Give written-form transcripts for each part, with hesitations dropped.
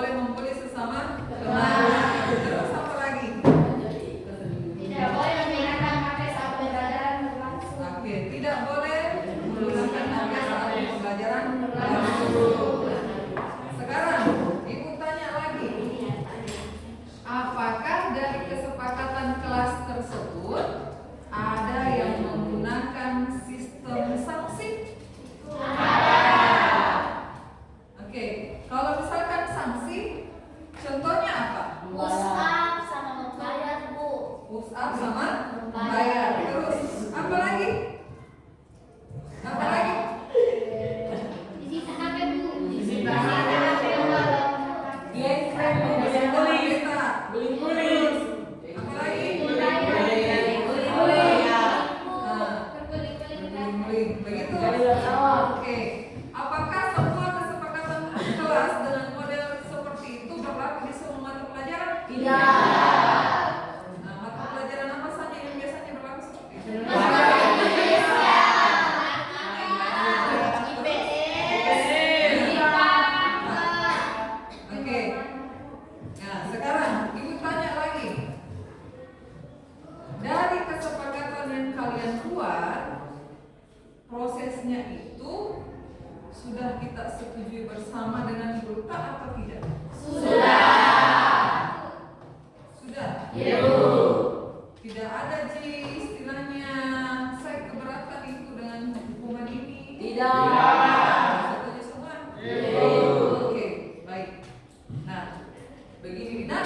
boleh membuli sesama teman. Terus apa lagi? Tidak boleh menggunakan HP saat pembelajaran berlangsung. Oke, tidak boleh menggunakan HP saat pembelajaran berlangsung. Sekarang ibu tanya lagi, apakah dari kesepakatan kelas tersebut ada yang menggunakan sistem sanksi? Oke, kalau misalkan sanksi, contohnya apa? Push up sama membayar, Bu. Push up sama membayar. Terus apa lagi? Apa lagi? Disita HP, Bu. Disita HP Guling-guling. Apa lagi? Begitu. Oke. Apakah semua kesepakatan kelas dengan model seperti itu berlaku di semua mata pelajaran? Tidak. Nah, mata pelajaran apa saja yang biasanya berlaku seperti itu? Oke. Nah, sekarang ibu tanya lagi. Dari kesepakatan yang kalian buat, prosesnya itu sudah kita setujui bersama dengan guru tak atau tidak? Sudah. Tidak ada istilahnya saya keberatan itu dengan hukuman ini. Setuju semua? Oke, baik. Nah, begini Dina,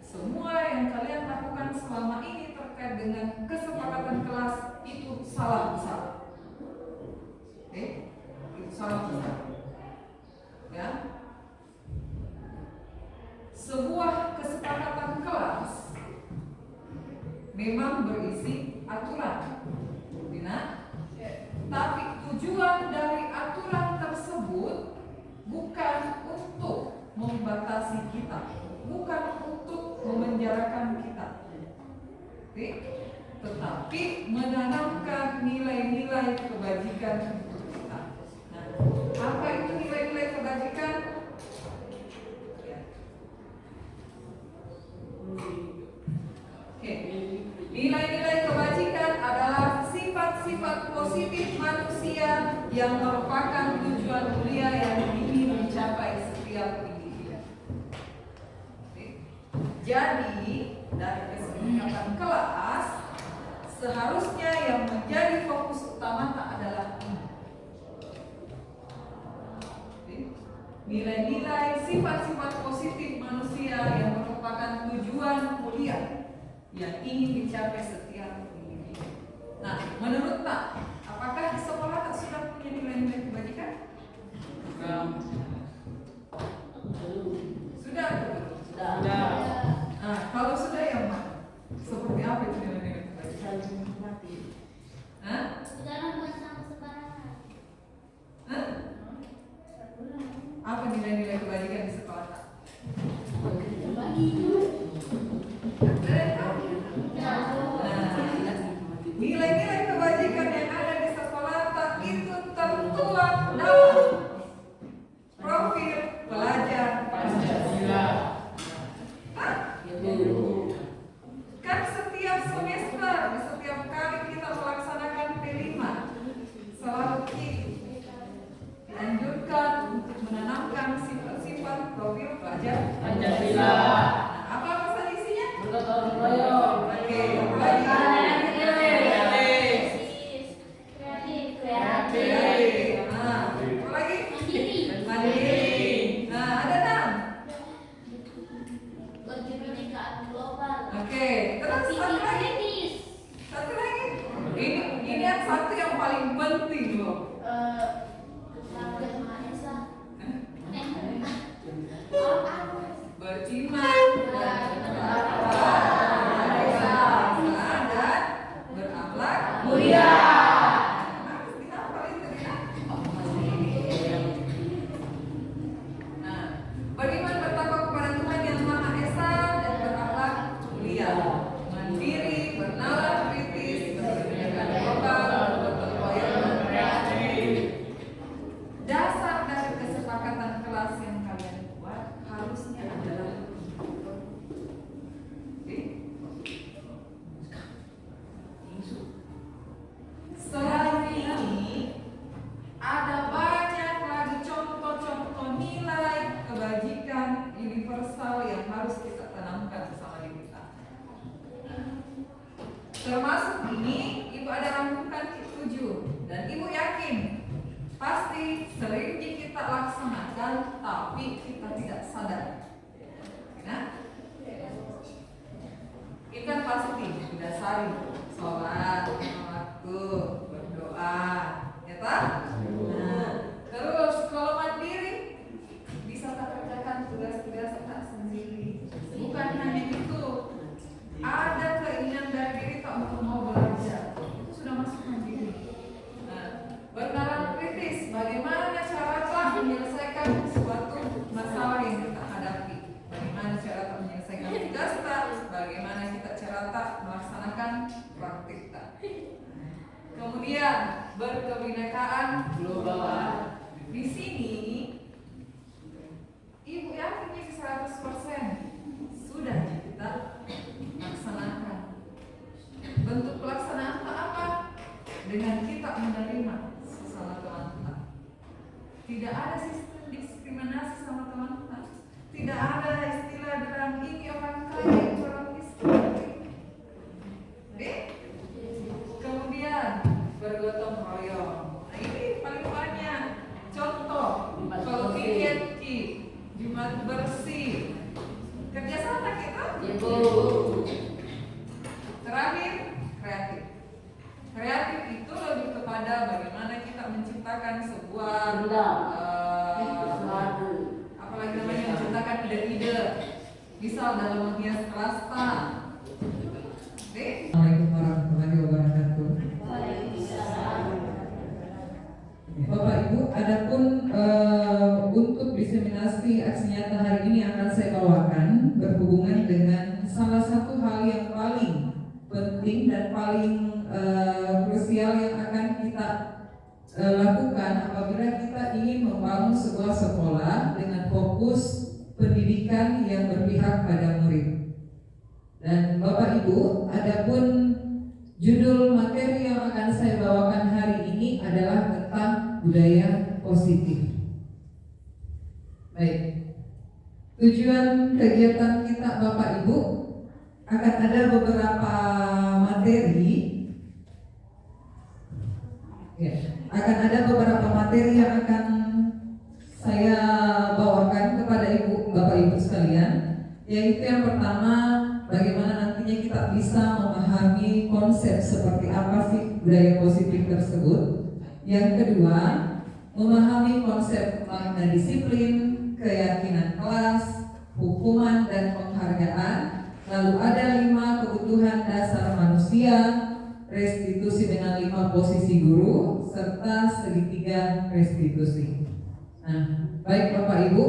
semua yang kalian lakukan selama ini terkait dengan kesepakatan kelas itu salah besar. Oke, itu salah besar. Ya. Sebuah kesepakatan kelas memang berisi aturan, Dina. Tapi tujuan dari aturan tersebut bukan untuk membatasi kita, bukan untuk memenjarakan kita, oke? Tetapi menanamkan nilai-nilai kebajikan untuk kita. Nah, apa itu nilai-nilai kebajikan? Ya. Oke. Nilai-nilai kebajikan adalah sifat-sifat positif manusia yang merupakan tujuan mulia yang ingin dicapai setiap individu. Jadi, dari kesepakatan kelas, seharusnya yang menjadi fokus utama tak adalah ini. Nilai-nilai sifat-sifat positif manusia yang merupakan tujuan mulia yang ingin dicapai setiap individu. Nah, menurut Tak, apakah di sekolah Tak sudah punya nilai-nilai kebajikan? Sudah. Nah, kalau sudah yang mana? Seperti apa itu nilai-nilai kebajikan? Hah? Jangan buat sama sembarangan. Hah? Apa nilai-nilai kebajikan di sekolah Tak? Nilai-nilai kebajikan yang ada di sekolah Tak itu tertuang dalam profil pelajar Pancasila. Kan setiap semester, setiap kali kita melaksanakan P5, selalu dianjurkan untuk menanamkan sifat-sifat profil pelajar Pancasila. Apa saja isinya? Bergotong royong. Oke, lagi. Kreatif. Nah, apa lagi? Mandiri. Mandiri. Nah, ada enam. Berkebinekaan global. Oke, terus satu lagi. Kritis. Satu lagi. Ini yang satu yang paling penting loh. Rakyat Maha Esa. Beriman dan berakhlak mulia. Harus dihafal itu ya. Nah, beriman bertakwa kepada Tuhan yang Maha Esa dan berakhlak mulia. Mandiri, bernalar kritis, berkebinekaan global, bergotong royong dan kreatif. Dasar dari kesepakatan kelas yang kalian buat harus termasuk ini Ibu ada rangkuman 7 dan Ibu yakin pasti sering kita laksanakan tapi kita tidak sadar. Nah, kita pasti didasari sholat, waktu, berdoa, ya tak? Nah, terus kalau mandiri bisa tak kerjakan tugas-tugas tak sendiri. Bukan hanya itu, ada keinginan dari diri tak untuk mau belajar, itu sudah masuk mandiri. Nah, bernalar kritis, bagaimana cara tak menyelesaikan suatu masalah yang kita hadapi, bagaimana cara tak menyelesaikan tugas tak, bagaimana kita cara tak melaksanakan praktik tak. Kemudian berkebinekaan global. Di sini Ibu yakinnya 100% sudah kita laksanakan. Bentuk pelaksanaan apa? Dengan kita menerima sesama teman kita. Tidak ada sistem diskriminasi sama teman kita. Tidak ada istilah dalam ini orang kaya, orang miskin. Oke? Kemudian bergotong royong. Nah ini paling banyak. Contoh, kalau weekend Jumat bersih, kerjasama kita. Terakhir, kreatif. Kreatif itu lebih kepada bagaimana kita menciptakan sebuah apalagi namanya menciptakan ide-ide. Misal dalam menghias kelasta. Oke? Assalamualaikum warahmatullahi wabarakatuh. Bapak Ibu, adapun untuk diseminasi aksi nyata hari ini akan saya bawakan berhubungan dengan salah satu hal yang paling penting dan paling krusial yang akan kita lakukan apabila kita ingin membangun sebuah sekolah dengan fokus pendidikan yang berpihak pada murid. Dan Bapak Ibu, adapun judul materi yang akan saya bawakan hari ini adalah tentang budaya positif. Baik. Tujuan kegiatan kita Bapak Ibu akan ada beberapa materi. Ya, akan ada beberapa materi yang akan saya bawakan kepada Ibu, Bapak Ibu sekalian, yaitu yang pertama, bagaimana nantinya kita bisa memahami konsep seperti apa sih budaya positif tersebut. Yang kedua, memahami konsep makna disiplin, keyakinan kelas, hukuman dan penghargaan. Lalu ada 5 kebutuhan dasar manusia, restitusi dengan 5 posisi guru, serta segitiga restitusi. Nah, baik Bapak Ibu,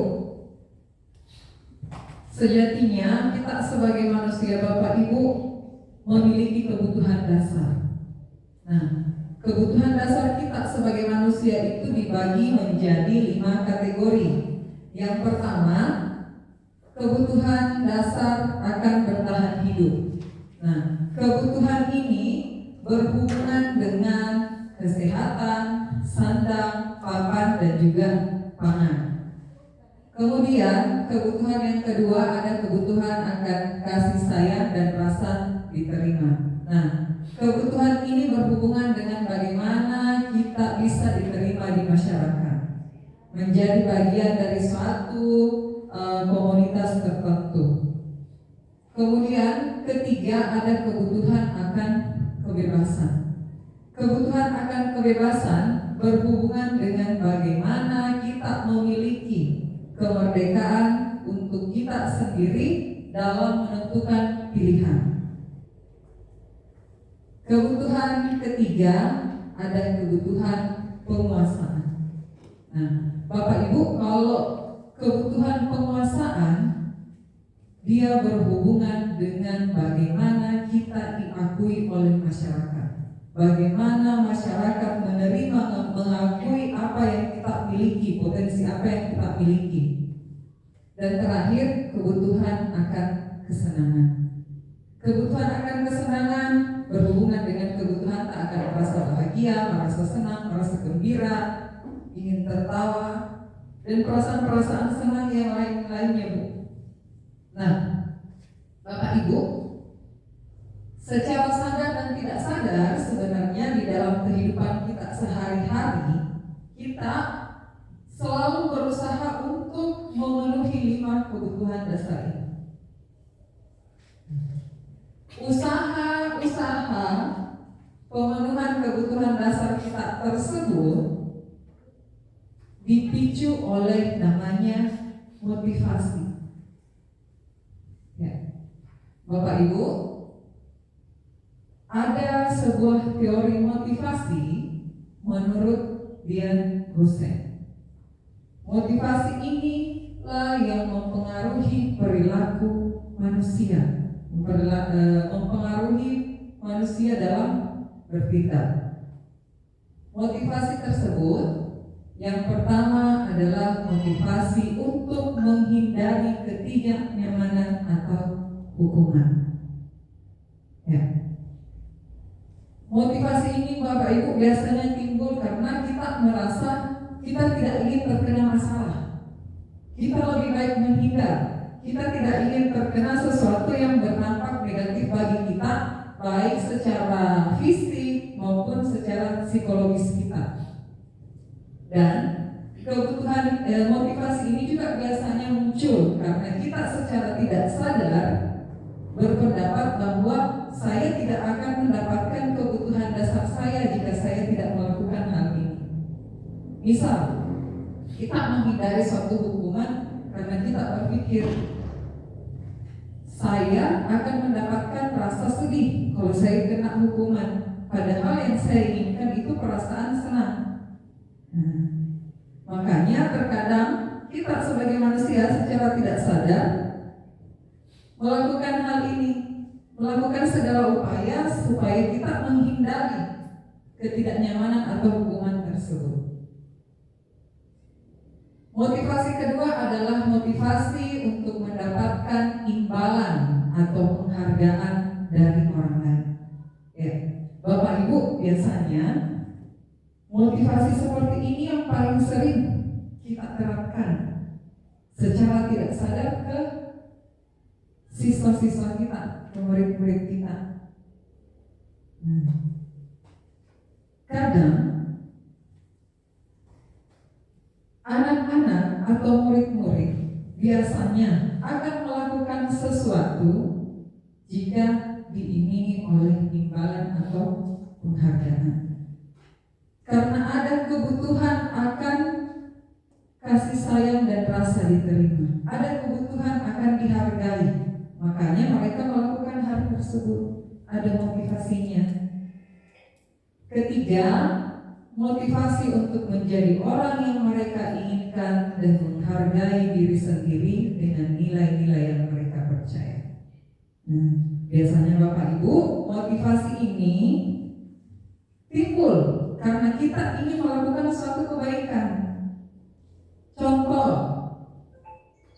sejatinya kita sebagai manusia Bapak Ibu memiliki kebutuhan dasar. Nah, kebutuhan dasar kita sebagai manusia itu dibagi menjadi 5 kategori. Yang pertama, kebutuhan dasar akan bertahan hidup. Nah, kebutuhan ini berhubungan dengan kesehatan, sandang, papan, dan juga pangan. Kemudian kebutuhan yang kedua ada kebutuhan akan kasih sayang dan rasa diterima. Nah, kebutuhan ini berhubungan dengan bagaimana kita bisa diterima di masyarakat, menjadi bagian dari suatu komunitas tertentu. Kemudian ketiga ada kebutuhan akan kebebasan. Kebutuhan akan kebebasan berhubungan dengan bagaimana kita memiliki kemerdekaan untuk kita sendiri dalam menentukan pilihan. Kebutuhan ketiga ada kebutuhan penguasaan. Nah, Bapak Ibu, kalau kebutuhan penguasaan dia berhubungan dengan bagaimana kita diakui oleh masyarakat. Bagaimana masyarakat menerima, mengakui apa yang kita miliki, potensi apa yang kita miliki. Dan terakhir, kebutuhan akan kesenangan. Kebutuhan akan kesenangan berhubungan dengan kebutuhan tak akan merasa bahagia, merasa senang, merasa gembira, ingin tertawa, dan perasaan-perasaan senang yang lain-lainnya, Bu. Nah, Bapak Ibu, secara sadar dan tidak kehidupan kita sehari-hari, kita selalu berusaha untuk memenuhi 5 kebutuhan dasar ini. Usaha-usaha pemenuhan kebutuhan dasar kita tersebut dipicu oleh namanya motivasi. Ya. Bapak Ibu, ada sebuah teori motivasi menurut Dian Hussein. Motivasi inilah yang mempengaruhi perilaku manusia, mempengaruhi manusia dalam bertindak. Motivasi tersebut yang pertama adalah motivasi untuk menghindari ketidaknyamanan atau hukuman. Ya. Motivasi ini Bapak Ibu biasanya timbul karena kita merasa kita tidak ingin terkena masalah. Kita lebih baik menghindar. Kita tidak ingin terkena sesuatu yang berdampak negatif bagi kita, baik secara fisik maupun secara psikologis kita. Dan kebutuhan motivasi ini juga biasanya muncul karena kita secara tidak sadar berpendapat bahwa saya tidak akan mendapatkan kebutuhan dasar saya jika saya tidak melakukan hal ini. Misal, kita menghindari suatu hukuman karena kita berpikir saya akan mendapatkan rasa sedih kalau saya kena hukuman, padahal yang saya inginkan itu perasaan senang. Makanya terkadang kita sebagai manusia secara tidak sadar melakukan hal ini, melakukan segala upaya supaya kita menghindari ketidaknyamanan atau hukuman tersebut. Motivasi kedua adalah motivasi untuk mendapatkan imbalan atau penghargaan dari orang lain. Ya, Bapak Ibu, biasanya motivasi seperti ini yang paling sering kita terapkan secara tidak sadar ke siswa-siswa kita, ke murid-murid kita. Kadang anak-anak atau murid-murid biasanya akan melakukan sesuatu jika diiringi oleh imbalan atau penghargaan. Karena ada kebutuhan akan kasih sayang dan rasa diterima, ada kebutuhan akan dihargai, makanya mereka melakukan hal tersebut. Ada motivasinya. Ketiga, motivasi untuk menjadi orang yang mereka inginkan dan menghargai diri sendiri dengan nilai-nilai yang mereka percaya. Biasanya Bapak Ibu, motivasi ini timbul karena kita ingin melakukan suatu kebaikan. Contoh,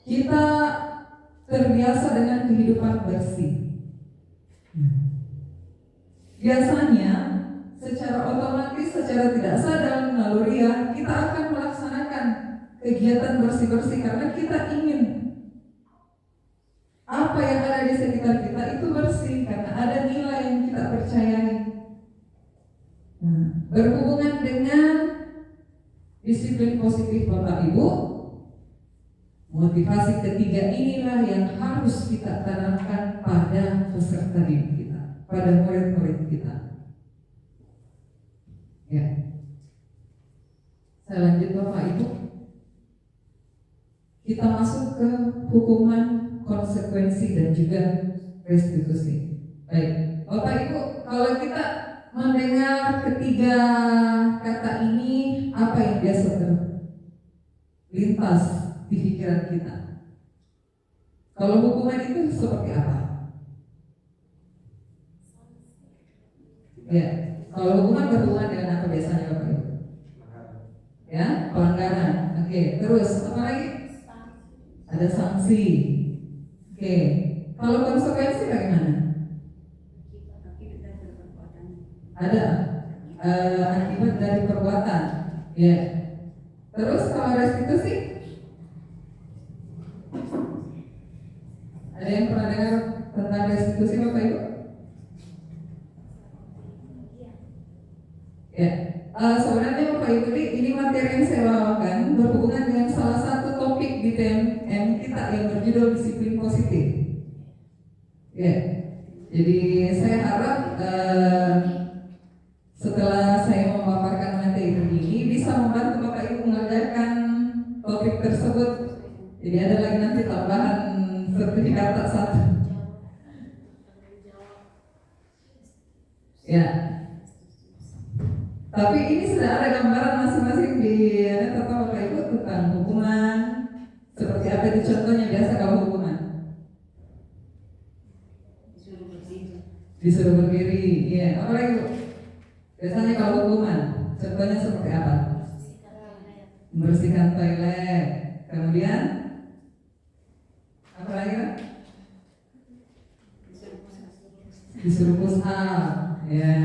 kita terbiasa dengan kehidupan bersih. Biasanya secara otomatis, secara tidak sadar naluriah, kita akan melaksanakan kegiatan bersih-bersih karena kita ingin apa yang ada di sekitar kita itu bersih karena ada nilai yang kita percayai. Berhubungan dengan disiplin positif Bapak Ibu, motivasi ketiga inilah yang harus kita tanamkan pada peserta didik kita, pada murid-murid kita. Ya. Saya lanjut Bapak Ibu. Kita masuk ke hukuman, konsekuensi dan juga restitusi. Baik, Bapak Ibu, kalau kita mendengar ketiga kata ini, apa yang biasa terlintas di pikiran kita? Kalau hukuman itu seperti apa? Ya, kalau hukuman berhubungan dengan apa biasanya Bapak Ibu? Ya, pelanggaran. Oke, terus apa lagi? Ada sanksi. Oke, kalau konsekuensi bagaimana? Ada akibat dari perbuatan. Ya. Terus kalau restitusi? Ada yang pernah dengar tentang restitusi Bapak Ibu? Ya. kemarin berhubungan dengan salah satu topik di TMM kita yang berjudul disiplin positif. Ya, jadi saya harap setelah saya memaparkan materi ini bisa membantu Bapak Ibu mengerjakan topik tersebut. Jadi ada lagi nanti tambahan sertifikat tak satu. Ya. Tapi ini sudah ada gambaran masing-masing di tata Bapak Ibu tentang hubungan. Seperti apa itu contohnya biasa kalau hubungan? Disuruh berdiri. Iya, apa lagi Bu? Biasanya kalau hubungan, contohnya seperti apa? Membersihkan toilet. Kemudian apa lagi Pak? Disuruh push up. Ya.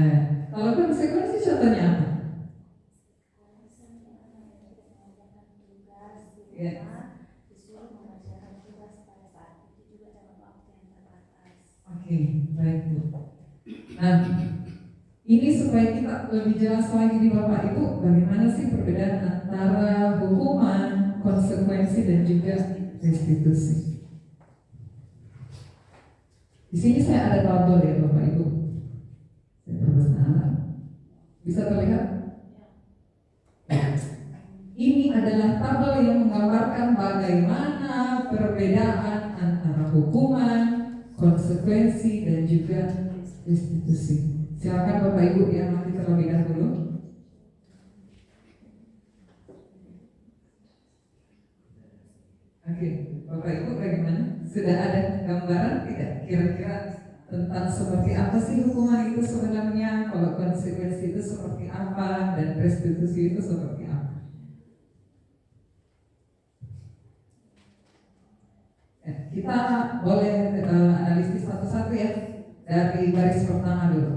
Kalau konsekuensi contohnya apa? Ya. Oke, baik Bu. Nah, ini supaya kita lebih jelas lagi di Bapak Ibu, bagaimana sih perbedaan antara hukuman, konsekuensi dan juga restitusi. Di sini saya ada tabel ya Bapak Ibu. Saya berbahasa bisa terlihat? Ini adalah tabel yang menggambarkan bagaimana perbedaan antara hukuman, konsekuensi dan juga restitusi. Silakan Bapak Ibu yang nanti terlebih dahulu. Oke, Bapak Ibu bagaimana? Sudah ada gambaran tidak kira-kira tentang seperti apa sih hukuman itu sebenarnya, kalau konsekuensi itu seperti apa, dan restitusi itu seperti apa? Kita boleh analisis satu-satu ya, dari baris pertama dulu.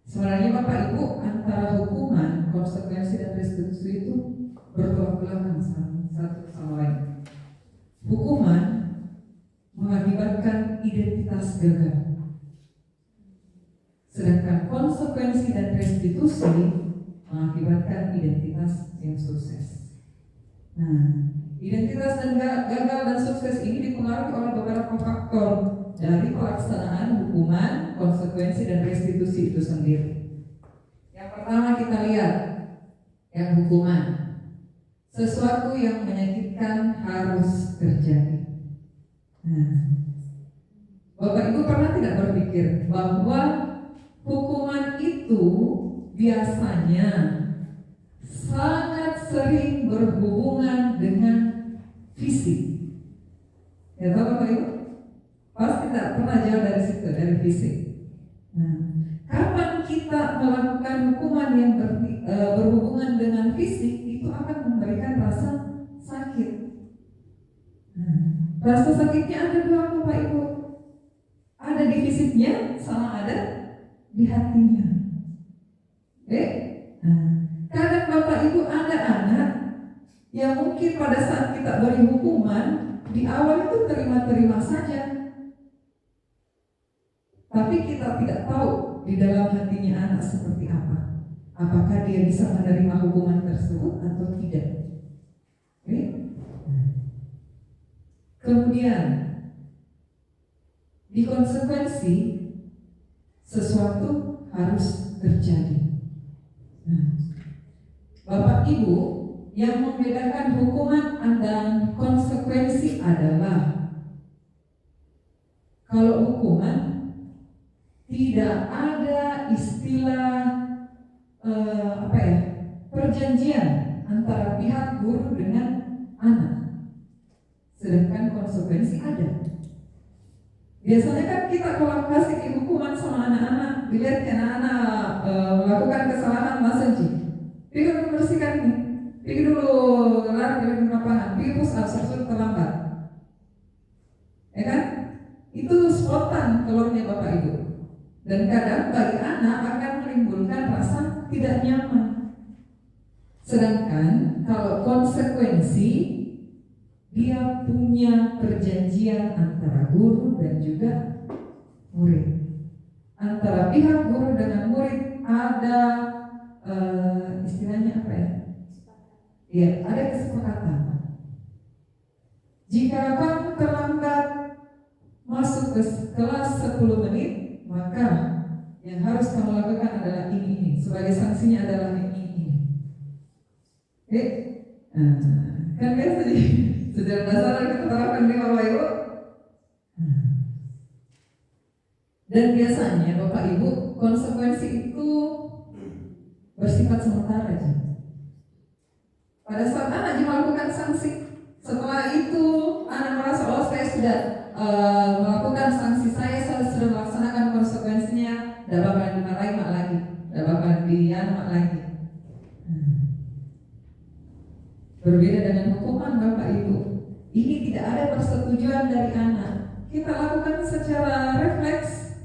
Sebenarnya Bapak Ibu, antara hukuman, konsekuensi dan restitusi itu bertolak belakang satu sama lain. Hukuman mengakibatkan identitas gagal, sedangkan konsekuensi dan restitusi mengakibatkan identitas yang sukses. Nah, identitas dan gagal dan sukses ini dipengaruhi oleh beberapa faktor dari pelaksanaan hukuman, konsekuensi dan restitusi itu sendiri. Yang pertama kita lihat yang hukuman, sesuatu yang menyakitkan harus terjadi. Nah, Bapak Ibu pernah tidak berpikir bahwa hukuman itu biasanya sangat sering berhubungan dengan fisik? Ya tahu Bapak Ibu? Pasti tidak pernah jauh dari situ, dari fisik. Nah, kapan kita melakukan hukuman yang berhubungan dengan fisik, itu akan memberikan rasa sakit. Nah, rasa sakitnya ada dua Bapak Ibu, ada di fisiknya sama ada di hatinya. Nah, kadang Bapak Ibu ada anak yang mungkin pada saat kita beri hukuman di awal itu terima-terima saja, tapi kita tidak tahu di dalam hatinya anak seperti apa. Apakah dia bisa menerima hukuman tersebut atau tidak? Kemudian di konsekuensi, sesuatu harus terjadi. Nah, Bapak Ibu, yang membedakan hukuman dan konsekuensi adalah kalau hukuman tidak ada istilah perjanjian antara pihak guru dengan anak, sedangkan konsekuensi ada. Biasanya kan kita kalau kasih hukuman sama anak-anak, dilihat anak-anak melakukan kesalahan langsung pergi membersihkan ini, pergi dulu lari dari lapangan, pergi push up sebelum terlambat, ya kan? Itu spontan keluarnya Bapak Ibu. Dan kadang bagi anak akan menimbulkan rasa tidak nyaman. Sedangkan kalau konsekuensi, dia punya perjanjian antara guru dan juga murid. Antara pihak guru dengan murid ada istilahnya apa ya? Ya, ada kesepakatan. Jika kamu terlambat masuk ke kelas 10 menit, maka yang harus kamu lakukan adalah ini. Sebagai sanksinya adalah ini. Kan biasa sih. Sejarah dasar kita terapkan di Bapak Ibu. Dan biasanya Bapak Ibu konsekuensi itu bersifat sementara aja. Pada saat anak melakukan sanksi, setelah itu anak merasa saya sudah melakukan sanksi saya sudah melaksanakan konsekuensinya, tidak bakalan dimarahi mak lagi, tidak bakalan mak lagi. Berbeda dengan hukuman Bapak Ibu, ini tidak ada persetujuan dari anak. Kita lakukan secara refleks,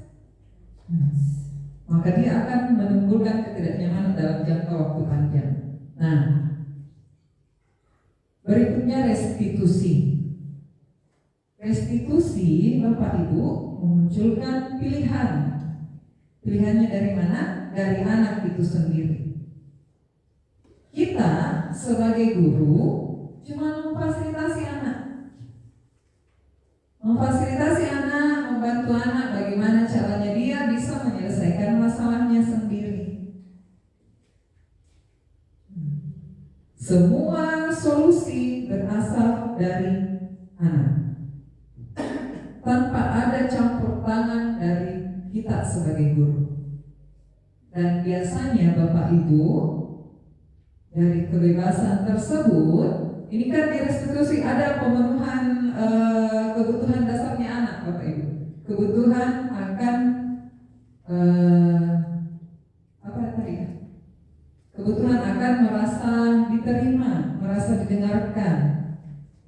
maka dia akan menimbulkan ketidaknyamanan dalam jangka waktu panjang. Nah, berikutnya restitusi. Restitusi Bapak Ibu memunculkan pilihan. Pilihannya dari mana? Dari anak itu sendiri. Kita sebagai guru cuma memfasilitasi anak. Memfasilitasi anak, membantu anak bagaimana caranya dia bisa menyelesaikan masalahnya sendiri. Semua solusi berasal dari anak, tanpa ada campur tangan dari kita sebagai guru. Dan biasanya Bapak Ibu dari kebebasan tersebut, ini kan di restitusi ada pemenuhan kebutuhan dasarnya anak Bapak Ibu. Kebutuhan akan kebutuhan akan merasa diterima, merasa didengarkan.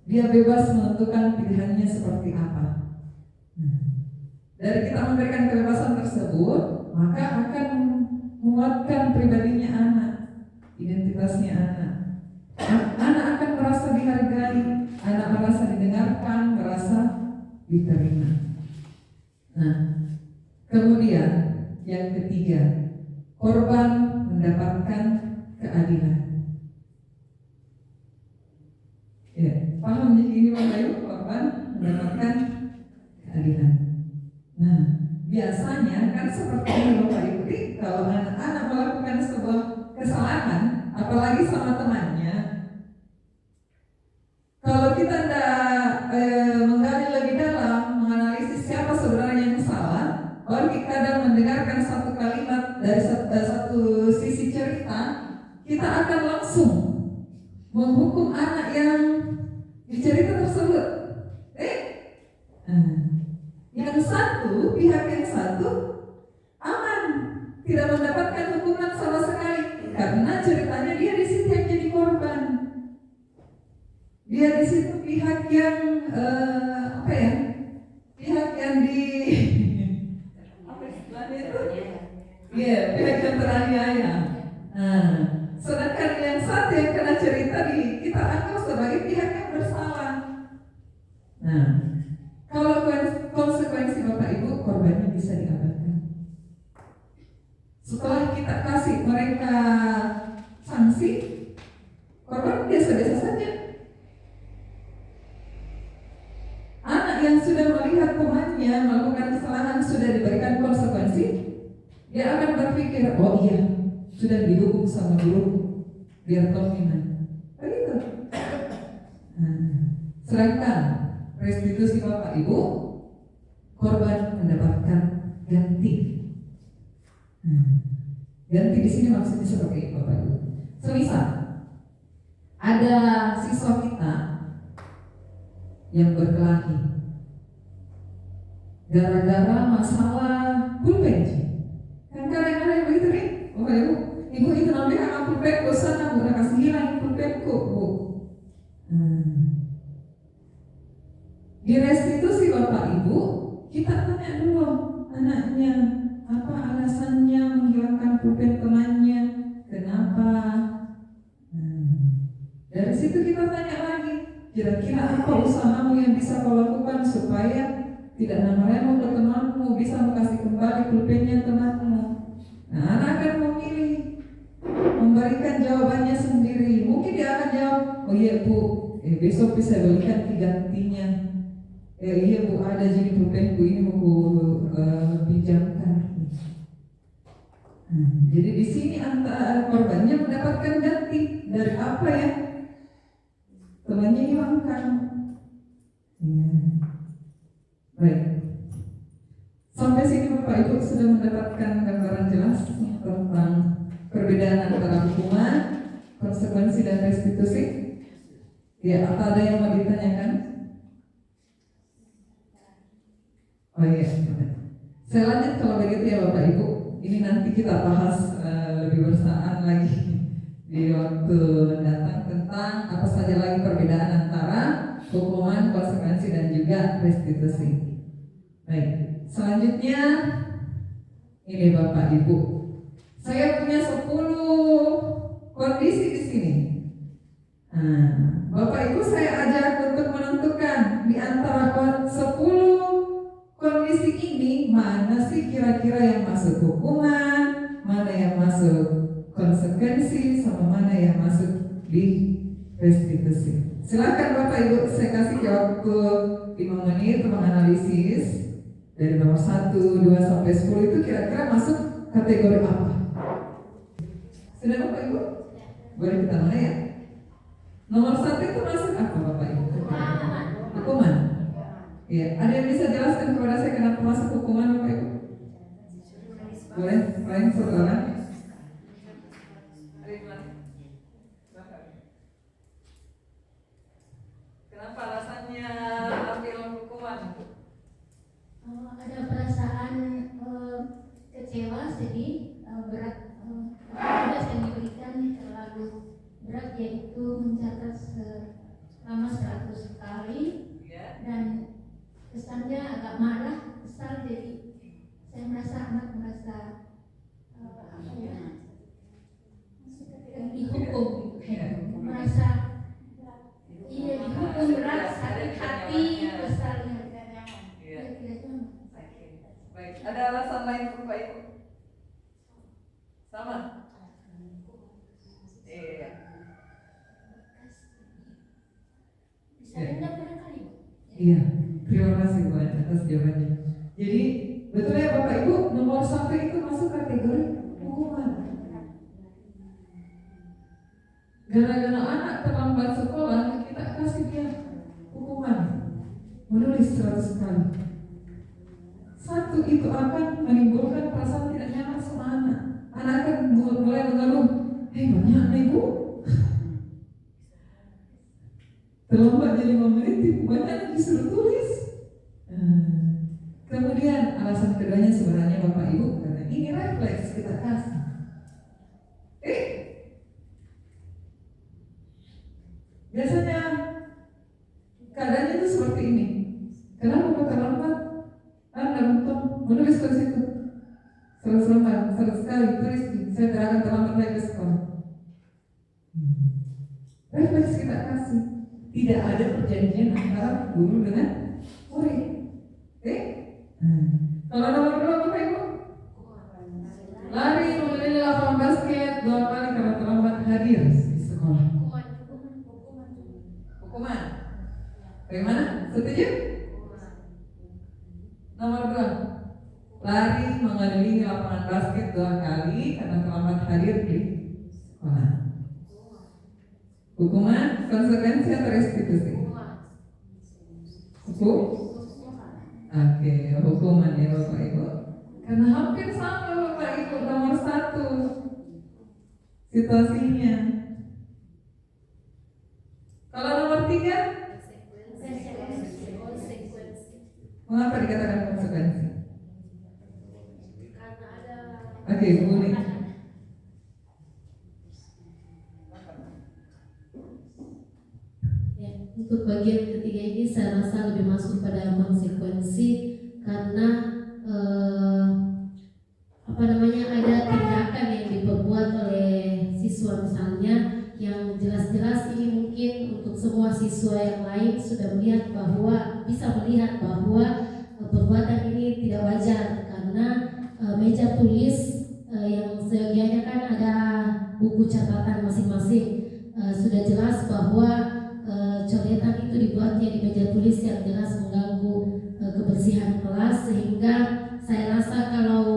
Dia bebas menentukan pilihannya seperti apa. Dari kita memberikan kebebasan tersebut, maka akan menguatkan pribadinya anak, identitasnya anak. Anak akan merasa dihargai, anak merasa didengarkan, merasa diterima. Nah, kemudian yang ketiga, korban mendapatkan keadilan. Ya, paham ini Bapak Ibu, korban mendapatkan keadilan. Nah, biasanya kan seperti ini Bapak Ibu, kalau anak-anak melakukan sebuah kesalahan, apalagi sama temannya, kalau kita tidak menggali lebih dalam, menganalisis siapa sebenarnya yang salah, baru kita kadang mendengarkan satu kalimat dari satu sisi cerita, kita akan langsung menghukum anak yang di cerita tersebut. Yang satu, pihak yang satu aman, tidak mendapatkan hukuman sama sekali, karena ceritanya dia di situ yang jadi korban. Dia di situ pihak yang pihak yang di pihak yang teraniaya. Sedangkan yang satu yang kena cerita kita anggap sebagai pihak yang bersalah. Nah, kalau konsekuensi Bapak Ibu, korbannya bisa diabaikan. Setelah kita kasih mereka sanksi, korban biasa-biasa saja. Anak yang sudah melihat temannya melakukan kesalahan sudah diberikan konsekuensi, dia akan berpikir, oh iya, sudah dihukum sama guru, biar dominan. Begitu. Sedangkan restitusi Bapak Ibu, korban mendapatkan ganti. Ganti di sini maksudnya seperti itu Bapak Ibu. Semisal ada siswa kita yang berkelahi gara-gara masalah pulpen. Kan kadang-kadang begitu nih, Bapak Ibu. Ibu itu namanya anak pulpenku sana, udah kasih hilang pulpenku, Bu. Di restitusi Bapak Ibu, kita tanya dulu anaknya, apa alasannya menghilangkan pulpen temannya, kenapa? Dari situ kita tanya lagi, kira-kira apa usahamu yang bisa kau lakukan supaya tidak namamu ke temanmu, bisa kasih kembali pulpennya temanmu. Nah, anak akan memilih memberikan jawabannya sendiri. Mungkin dia akan jawab, oh iya Bu, besok bisa belikan gantinya. Iya Bu, ada jadi pulpenku ini mau pinjamkan. Jadi di sini antara korbannya mendapatkan ganti dari apa ya? Temannya hilangkan. Ya. Baik. Sampai sini Bapak Ibu sudah mendapatkan gambaran jelas tentang perbedaan antara hukuman, konsekuensi dan restitusi. Ya, atau ada yang mau ditanyakan? Oh iya. Saya lanjut kalau begitu ya Bapak Ibu. Ini nanti kita bahas lebih bersaan lagi di waktu mendatang tentang apa saja lagi perbedaan antara hukuman, konsekuensi dan juga restitusi. Baik, selanjutnya ini Bapak Ibu. Saya punya 10 kondisi di sini. Bapak Ibu saya ajak untuk menentukan di antara 10 kondisi ini mana sih kira-kira yang masuk hukuman, mana yang masuk konsekuensi, sama mana yang masuk di restitusi. Silakan Bapak Ibu, saya kasih waktu 5 menit menganalisis dari nomor 1, 2 sampai 10 itu kira-kira masuk kategori apa? Sudah Bapak Ibu? Boleh kita mulai ya? Nomor 1 itu masuk apa Bapak Ibu? Hukuman. Ya, ada yang bisa jelaskan kepada saya kenapa masuk hukuman Bapak Ibu? Boleh, lain saudara. Kenapa alasannya ambil hukuman? Ada perasaan kecewa, sedih, berat. Tugas yang diberikan terlalu berat, yaitu mencatat selama 100 kali, dan kesannya agak marah, kesal. Jadi saya amat merasa dihukum, merasa dihukum berat, sakit hati, kesalnya. Baik, ada alasan lain Bapak Ibu? Sama? Iya. Iya, terima kasih Bu atas jawabannya. Jadi betul ya Bapak Ibu, nomor 1 itu masuk kategori hukuman. Gara-gara anak terlambat sekolah, kita kasih dia hukuman menulis 100 kali. 1 itu akan menimbulkan perasaan tidak nyaman sama anak. Anak akan mulai mengeluh, banyak nih Bu. Terlambat jadi 5 menit, banyak disuruh tulis. Kemudian alasan keduanya sebenarnya Bapak Ibu, karena ini refleks kita kasih. Biasanya keadaannya itu seperti ini. Kenapa Bapak terlambat? Anda untuk menulis tulis itu 100 lembar, 100 kali tulis, saya tidak akan terlambat lagi ke sekolah. Refleks kita kasih. Tidak ada perjanjian antara guru dengan murid. Kalau nomor 2 Bapak Ibu, lari mengelilingi lapangan basket 2 kali karena terlambat hadir di sekolah. Hukuman. Bagaimana? Setuju? Nomor 2, lari mengelilingi lapangan basket 2 kali karena terlambat hadir di sekolah. Hukuman, konsekuensi atau restitusi? Oke, hukuman ya Bapak Ibu. Karena hampir sama Bapak Ibu, nomor 1 situasinya. Kalau nomor 3, mengapa dikatakan konsekuensi? Oke, boleh. Untuk bagian ketiga ini saya rasa lebih masuk pada konsekuensi karena ada tindakan yang diperbuat oleh siswa misalnya yang jelas-jelas ini mungkin untuk semua siswa yang lain sudah melihat bahwa perbuatan ini tidak wajar karena meja tulis yang seyogianya kan ada buku catatan yang jelas mengganggu kebersihan kelas, sehingga saya rasa kalau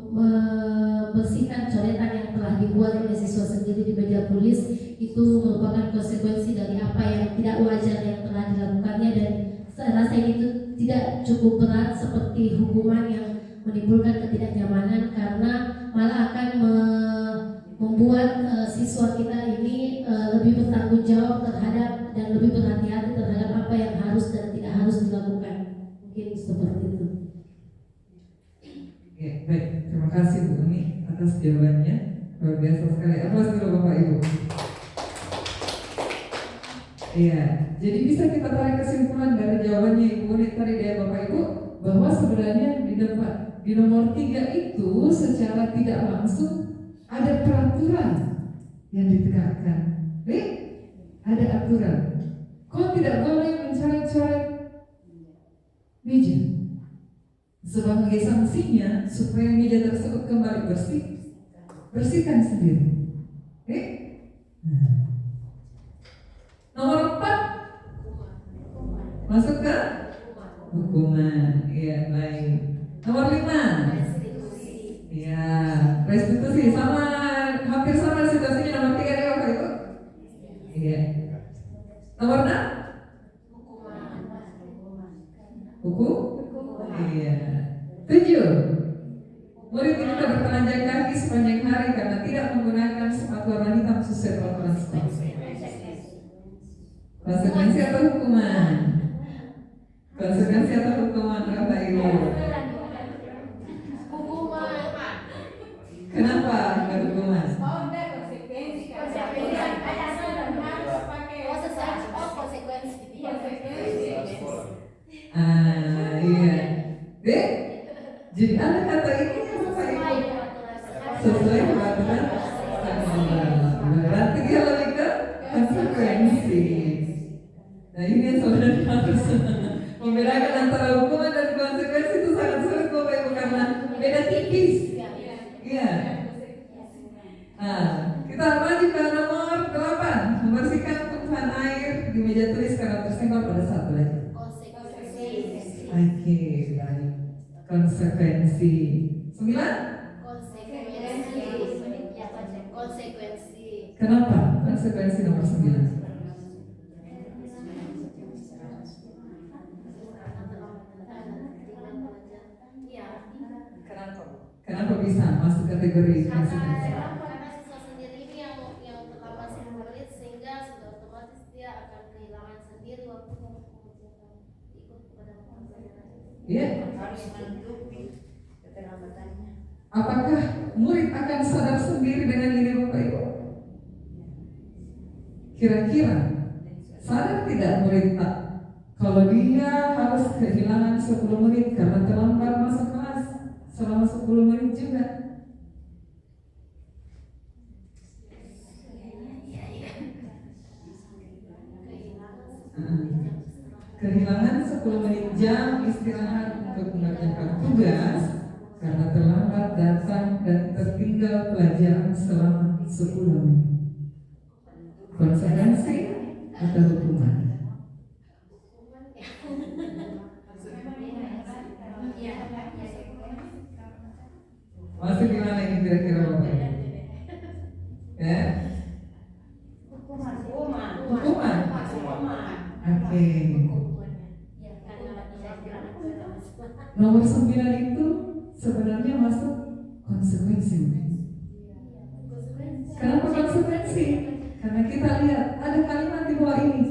membersihkan coretan yang telah dibuat oleh siswa sendiri di meja tulis itu merupakan konsekuensi dari apa yang tidak wajar yang telah dilakukannya, dan saya rasa itu tidak cukup berat seperti hukuman yang menimbulkan ketidaknyamanan, karena malah akan membuat siswa kita ini lebih bertanggung jawab terhadap dan lebih berhati-hati terhadap apa yang harus dan tidak harus dilakukan. Mungkin seperti itu. Oke, baik. Terima kasih Bu Uni atas jawabannya. Luar biasa sekali. Aplaus dulu Bapak Ibu. Iya, jadi bisa kita tarik kesimpulan dari jawabannya Ibu Uni tadi dari Bapak Ibu, bahwa sebenarnya di nomor 3 itu secara tidak langsung ada peraturan yang ditegakkan. Ada aturan. Kau tidak boleh mencoret-coret meja. Sebagai sanksinya supaya meja tersebut kembali bersih, bersihkan sendiri. Nomor 4 masuk ke hukuman. Iya, baik. Nomor 5. Iya, restitusi. Sama, hampir sama situasinya nomor 3 nih Bapak Ibu. Iya. Nomor 6 hukum. Iya. 7. Murid diminta bertelanjang kaki sepanjang hari karena tidak menggunakan sepatu warna hitam sesuai peraturan sekolah. Konsekuensi atau hukuman? Konsekuensi atau hukuman Bapak Ibu? Hukuman. Kenapa nggak hukuman? Iya. Jadi ada kata ini ya Bapak Ibu? Sesuai peraturan sekolah. Berarti dia lebih ke konsekuensi. Nah ini yang sebenarnya harus membedakan antara hukuman dan konsekuensi itu sangat sulit Bapak Ibu, karena beda tipis. Iya. Nah, kita maju ke nomor 8, membersihkan tumpahan air di meja tulis karena tersenggol pada saat belajar. Oke, baik. Konsekuensi. 9. Konsekuensi. Kenapa konsekuensi nomor 9? Kenapa bisa masuk kategori konsekuensi? Karena siswa sendiri ini yang terlambat menit, sehingga sudah otomatis dia akan kehilangan sendiri waktunya untuk mengerjakan ikut kepada pelajaran. Iya. Harus menutupi keterlambatannya. Apakah murid akan sadar sendiri dengan ini Bapak Ibu? Kira-kira sadar tidak murid tak kalau dia harus kehilangan 10 menit karena terlambat masuk kelas selama 10 menit juga? Kehilangan 10 menit jam istirahat untuk mengerjakan tugas karena terlambat datang dan tertinggal pelajaran selama 10 menit. Konsekuensi atau hukuman? Masih di mana ini kira-kira Bapak? Ya? Hukuman. Hukuman. Oke. Nomor 9 itu sebenarnya masuk konsekuensi. Kenapa konsekuensi? Karena kita lihat ada kalimat di bawah ini,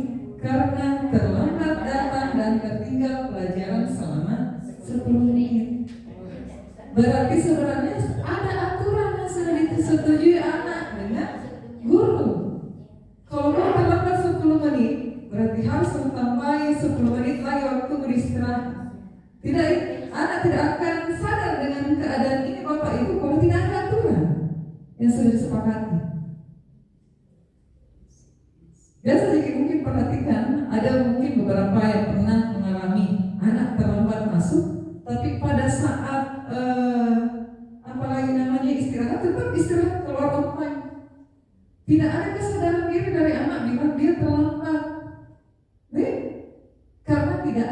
karena terlambat datang dan tertinggal pelajaran selama 10 menit. Berarti sebenarnya ada aturan yang sudah disetujui anak dengan guru. Kalau mau terlambat 10 menit, berarti harus mentambahi 10 menit lagi waktu beristirahat. Tidak, anak tidak akan sadar dengan keadaan ini Bapak Ibu kalau tidak ada aturan yang sudah disepakati. Biasa jadi mungkin perhatikan, ada mungkin beberapa yang pernah mengalami anak terlambat masuk, tapi pada saat apalagi namanya istirahat, tetap istirahat keluar online. Tidak ada kesadaran diri dari anak bilang dia terlambat. Karena tidak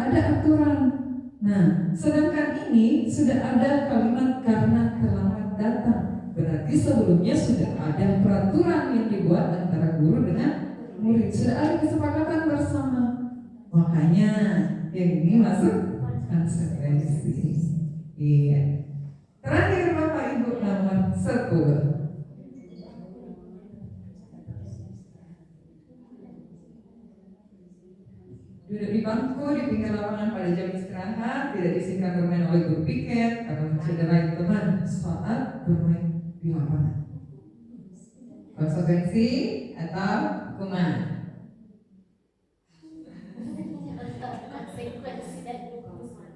Nah, sedangkan ini sudah ada kalimat karena terlambat datang. Berarti sebelumnya sudah ada peraturan yang dibuat antara guru dengan murid. Sudah ada kesepakatan bersama. Makanya yang ini masuk konsekuensi. Iya. Terakhir Bapak Ibu nomor 10. Duduk di bangku di pinggir lapangan pada jam istirahat, tidak diizinkan bermain oleh guru piket atau mencederai teman saat bermain di lapangan. Konsekuensi atau hukuman? Konsekuensi dan hukuman.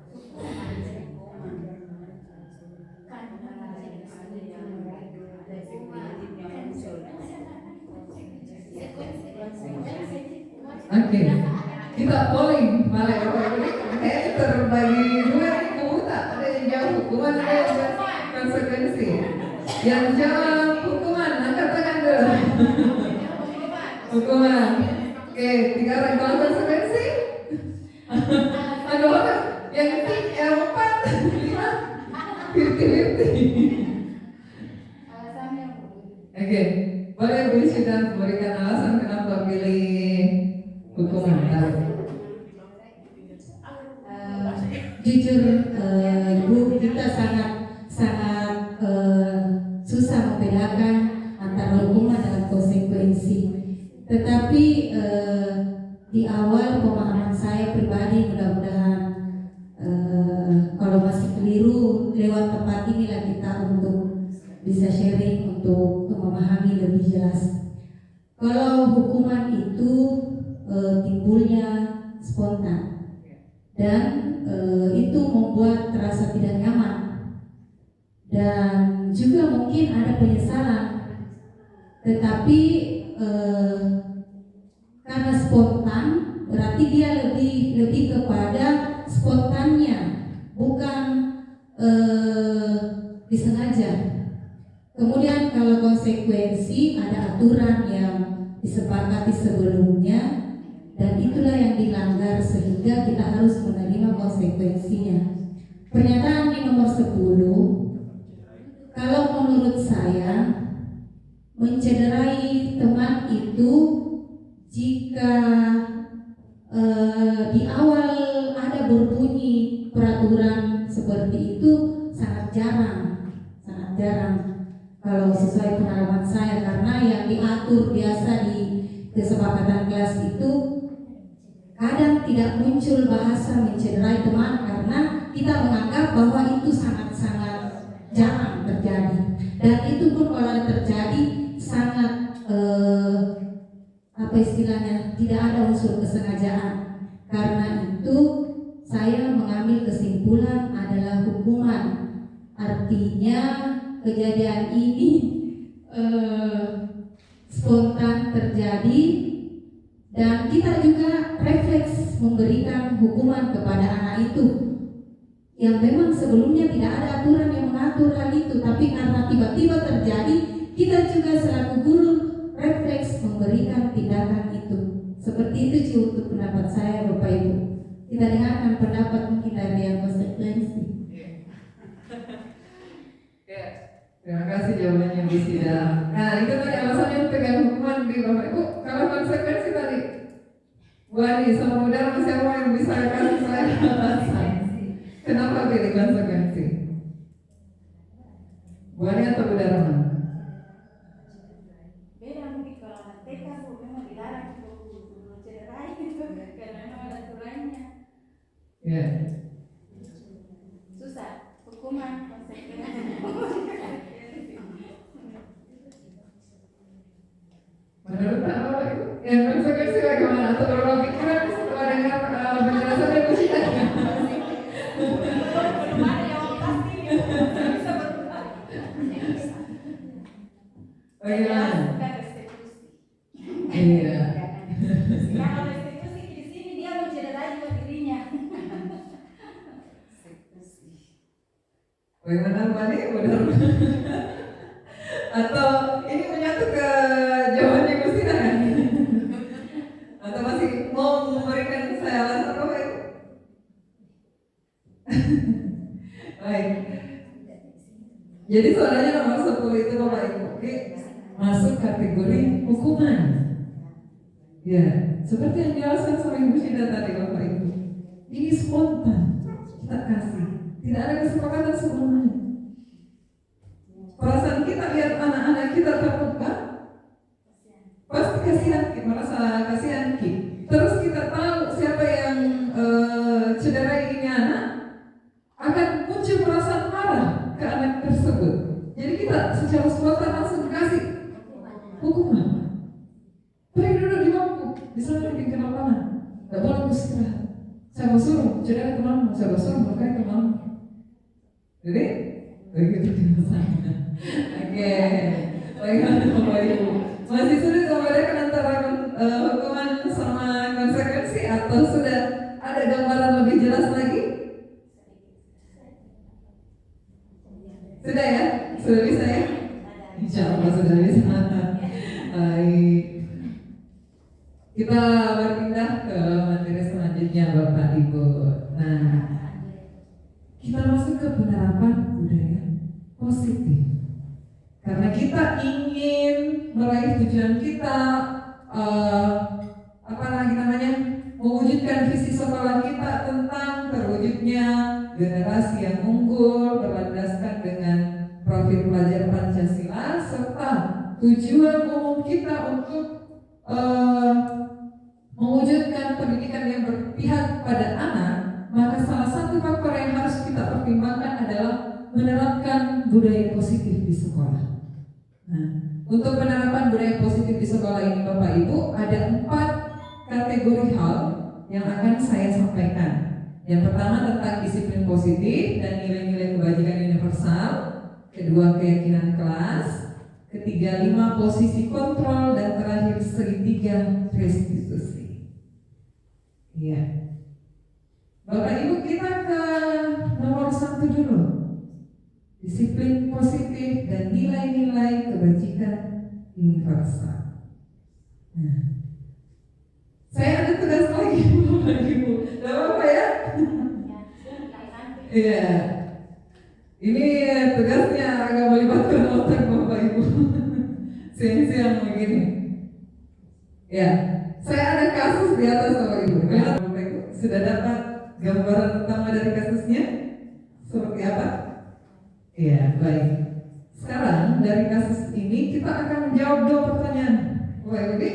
Oke, kita polling malah terbagi dua nih, kamu tak ada yang jawab hukuman, ada yang jawab konsekuensi. Yang jawab hukuman, angkat tangan dulu. Hukuman. Oke, 3 orang. Kalau konsekuensi? Ada orang yang 4, 5, 50-50. Oke, boleh Bu sudah memberikan alasan kenapa pilih hukuman tadi? Jujur Bu, kita sangat susah membedakan antara hukuman dan konsekuensi. Tetapi di awal pemahaman saya pribadi, mudah-mudahan kalau masih keliru, lewat tempat inilah kita untuk bisa sharing untuk memahami lebih jelas. Kalau hukuman itu timbulnya spontan dan itu membuat terasa tidak nyaman dan juga mungkin ada penyesalan, tetapi karena spontan berarti dia lebih kepada spontannya, bukan disengaja. Kemudian kalau konsekuensi ada aturan yang disepakati sebelumnya dan itulah yang dilanggar sehingga kita harus menerima konsekuensinya. Pernyataan di nomor 10, kalau menurut saya mencederai teman itu jika di awal ada berbunyi peraturan seperti itu sangat jarang. Kalau sesuai pengalaman saya, karena yang diatur biasa di kesepakatan kelas itu kadang tidak muncul bahasa mencederai teman karena kita menganggap bahwa itu sangat-sangat jarang terjadi, dan itu pun kalau terjadi sangat tidak ada unsur kesengajaan. Karena itu saya mengambil kesimpulan adalah hukuman. Artinya kejadian ini spontan terjadi dan kita juga refleks memberikan hukuman kepada anak itu yang memang sebelumnya tidak ada aturan yang mengatur hal itu, tapi karena tiba-tiba terjadi, kita juga selaku guru refleks memberikan tindakan itu. Seperti itu sih untuk pendapat saya, Bapak Ibu. Kita dengarkan pendapat mungkin dari yang konsekuensi. Terima kasih jawabannya Bu Sida. Nah, itu tadi alasannya pegang hukuman di Bapak Ibu. Kalau konsekuensi tadi, Bu Ani sama Budara, siapa yang bisa kasih saya alasan? Kenapa pilih konsekuensi? Bu Ani atau Budara? Beda mungkin kalau anak TK Bu memang dilarang untuk mencederai karena memang ada aturannya. Ya. Susah, hukuman konsekuensi. Menurut Bapak Ibu, yang konsekuensi bagaimana? Atau beberapa pikiran setelah dengar penjelasan dari Bu Sida? Belum ada yang pasti bisa berubah. Bagaimana? Bukan restitusi. Iya. Kalau restitusi di sini dia mencederai juga dirinya. Bagaimana Bu Ani? Benar? Atau ini menyatu ke jawabannya Bu Sida kan? Atau masih mau memberikan saya alasan Bapak Ibu? Baik. Jadi soalnya nomor 10 itu Bapak Ibu, oke, masuk kategori hukuman. Ya, seperti yang dijelaskan sama Ibu Syeda tadi Bapak Ibu. Ini spontan kita kasih, tidak ada kesepakatan sebelumnya. Perasaan kita lihat anak-anak kita terluka, pasti kasihan, merasa kasihan kita. Terus kita tahu siapa yang cederai ini anak, akan muncul perasaan marah ke anak tersebut. Jadi kita secara spontan langsung kasih hukuman. Pergi duduk di bangku, di sana di pinggir lapangan, nggak boleh beristirahat. Saya mau suruh cederai temanmu, saya mau suruh melukai temanmu. Jadi begitu biasanya. Oke, bagaimana Bapak Ibu? Masih sulit membedakan antara hukuman sama konsekuensi atau sudah ada gambaran lebih jelas lagi? Sudah ya? Sudah bisa ya? Insya Allah sudah bisa. Baik. Kita berpindah ke materi selanjutnya Bapak Ibu. Nah, kita masuk ke penerapan budaya positif. Karena kita ingin meraih tujuan kita, mewujudkan visi sekolah kita tentang terwujudnya generasi yang unggul berlandaskan dengan profil pelajar Pancasila, serta tujuan umum kita untuk mewujudkan pendidikan yang berpihak pada anak. Maka salah satu faktor yang harus kita pertimbangkan adalah menerapkan budaya positif di sekolah. Nah, untuk penerapan budaya positif di sekolah ini Bapak Ibu, ada 4 kategori hal yang akan saya sampaikan. Yang pertama tentang disiplin positif dan nilai-nilai kebajikan universal. Kedua, keyakinan kelas. Ketiga, 5 posisi kontrol. Dan terakhir, segitiga restitusi. Iya. Bapak Ibu, kita ke nomor 1 dulu. Disiplin positif dan nilai-nilai kebajikan universal. Nah, saya ada tugas lagi Bapak Ibu. Tidak apa-apa ya? Iya. Ini tugasnya agak melibatkan otak Bapak Ibu. Siang-siang begini. Ya, saya ada kasus di atas Bapak Ibu. Bapak Ibu sudah dapat gambaran utama dari kasusnya? Seperti apa? Iya, baik. Sekarang dari kasus ini kita akan menjawab 2 pertanyaan. Bapak Ibu,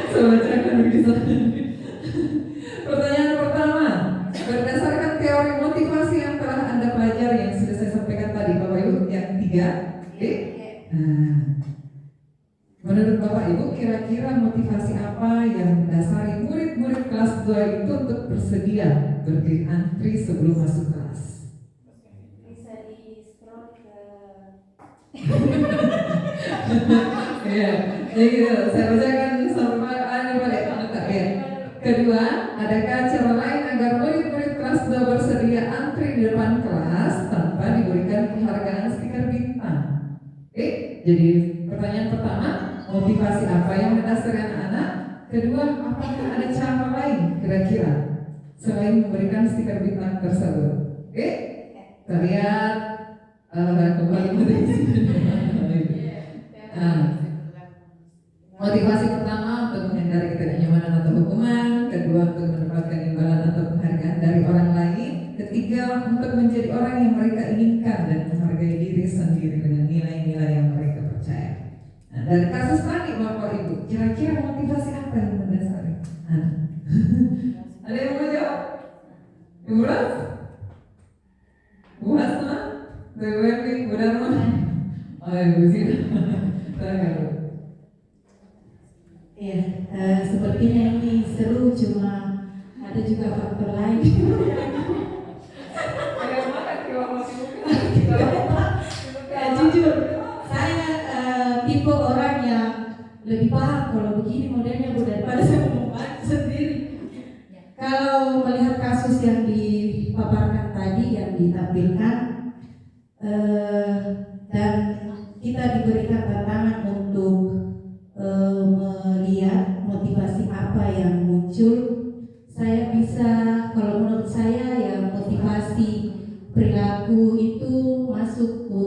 saya bacakan begitu. Pertanyaan pertama, berdasarkan teori motivasi yang telah Anda pelajari yang sudah saya sampaikan tadi, Bapak Ibu, yang 3. Oke? Nah, menurut Bapak Ibu, kira-kira motivasi apa yang mendasari murid-murid kelas 2 itu untuk bersedia berdiri antri sebelum masuk kelas? Bisa di scroll ke Iya, jadi saya bacakan sampai balik. Ya. Kedua, adakah cara lain agar murid-murid kelas 2 bersedia antri di depan kelas tanpa diberikan penghargaan stiker bintang? Oke, jadi pertanyaan pertama, motivasi apa yang mendasari anak-anak? Kedua, apakah ada cara lain kira-kira selain memberikan stiker bintang tersebut? Oke, kita lihat kembali dari sini. Motivasi pertama untuk menghindari ketidaknyamanan atau hukuman. Kedua, untuk mendapatkan imbalan atau penghargaan dari orang lain. Ketiga, untuk menjadi orang yang mereka inginkan dan menghargai diri sendiri dengan nilai-nilai yang mereka percaya. Nah, dari kasus tadi Bapak Ibu, kira-kira motivasi apa yang mendasari? Ada yang mau jawab? Ibu Ras? Bu Hasna? Bu Wendy? Bu Dharma? Oh ya, Bu Zina. ya, sepertinya ini seru, cuma ada juga faktor lain. Ya, jujur, saya tipe orang yang lebih paham kalau begini modelnya Bu daripada saya membantu sendiri. Kalau melihat kasus yang dipaparkan tadi, yang ditampilkan, dan kita diberikan tantangan untuk melihat motivasi apa yang yang muncul, saya bisa, kalau menurut saya ya motivasi perilaku itu masuk ke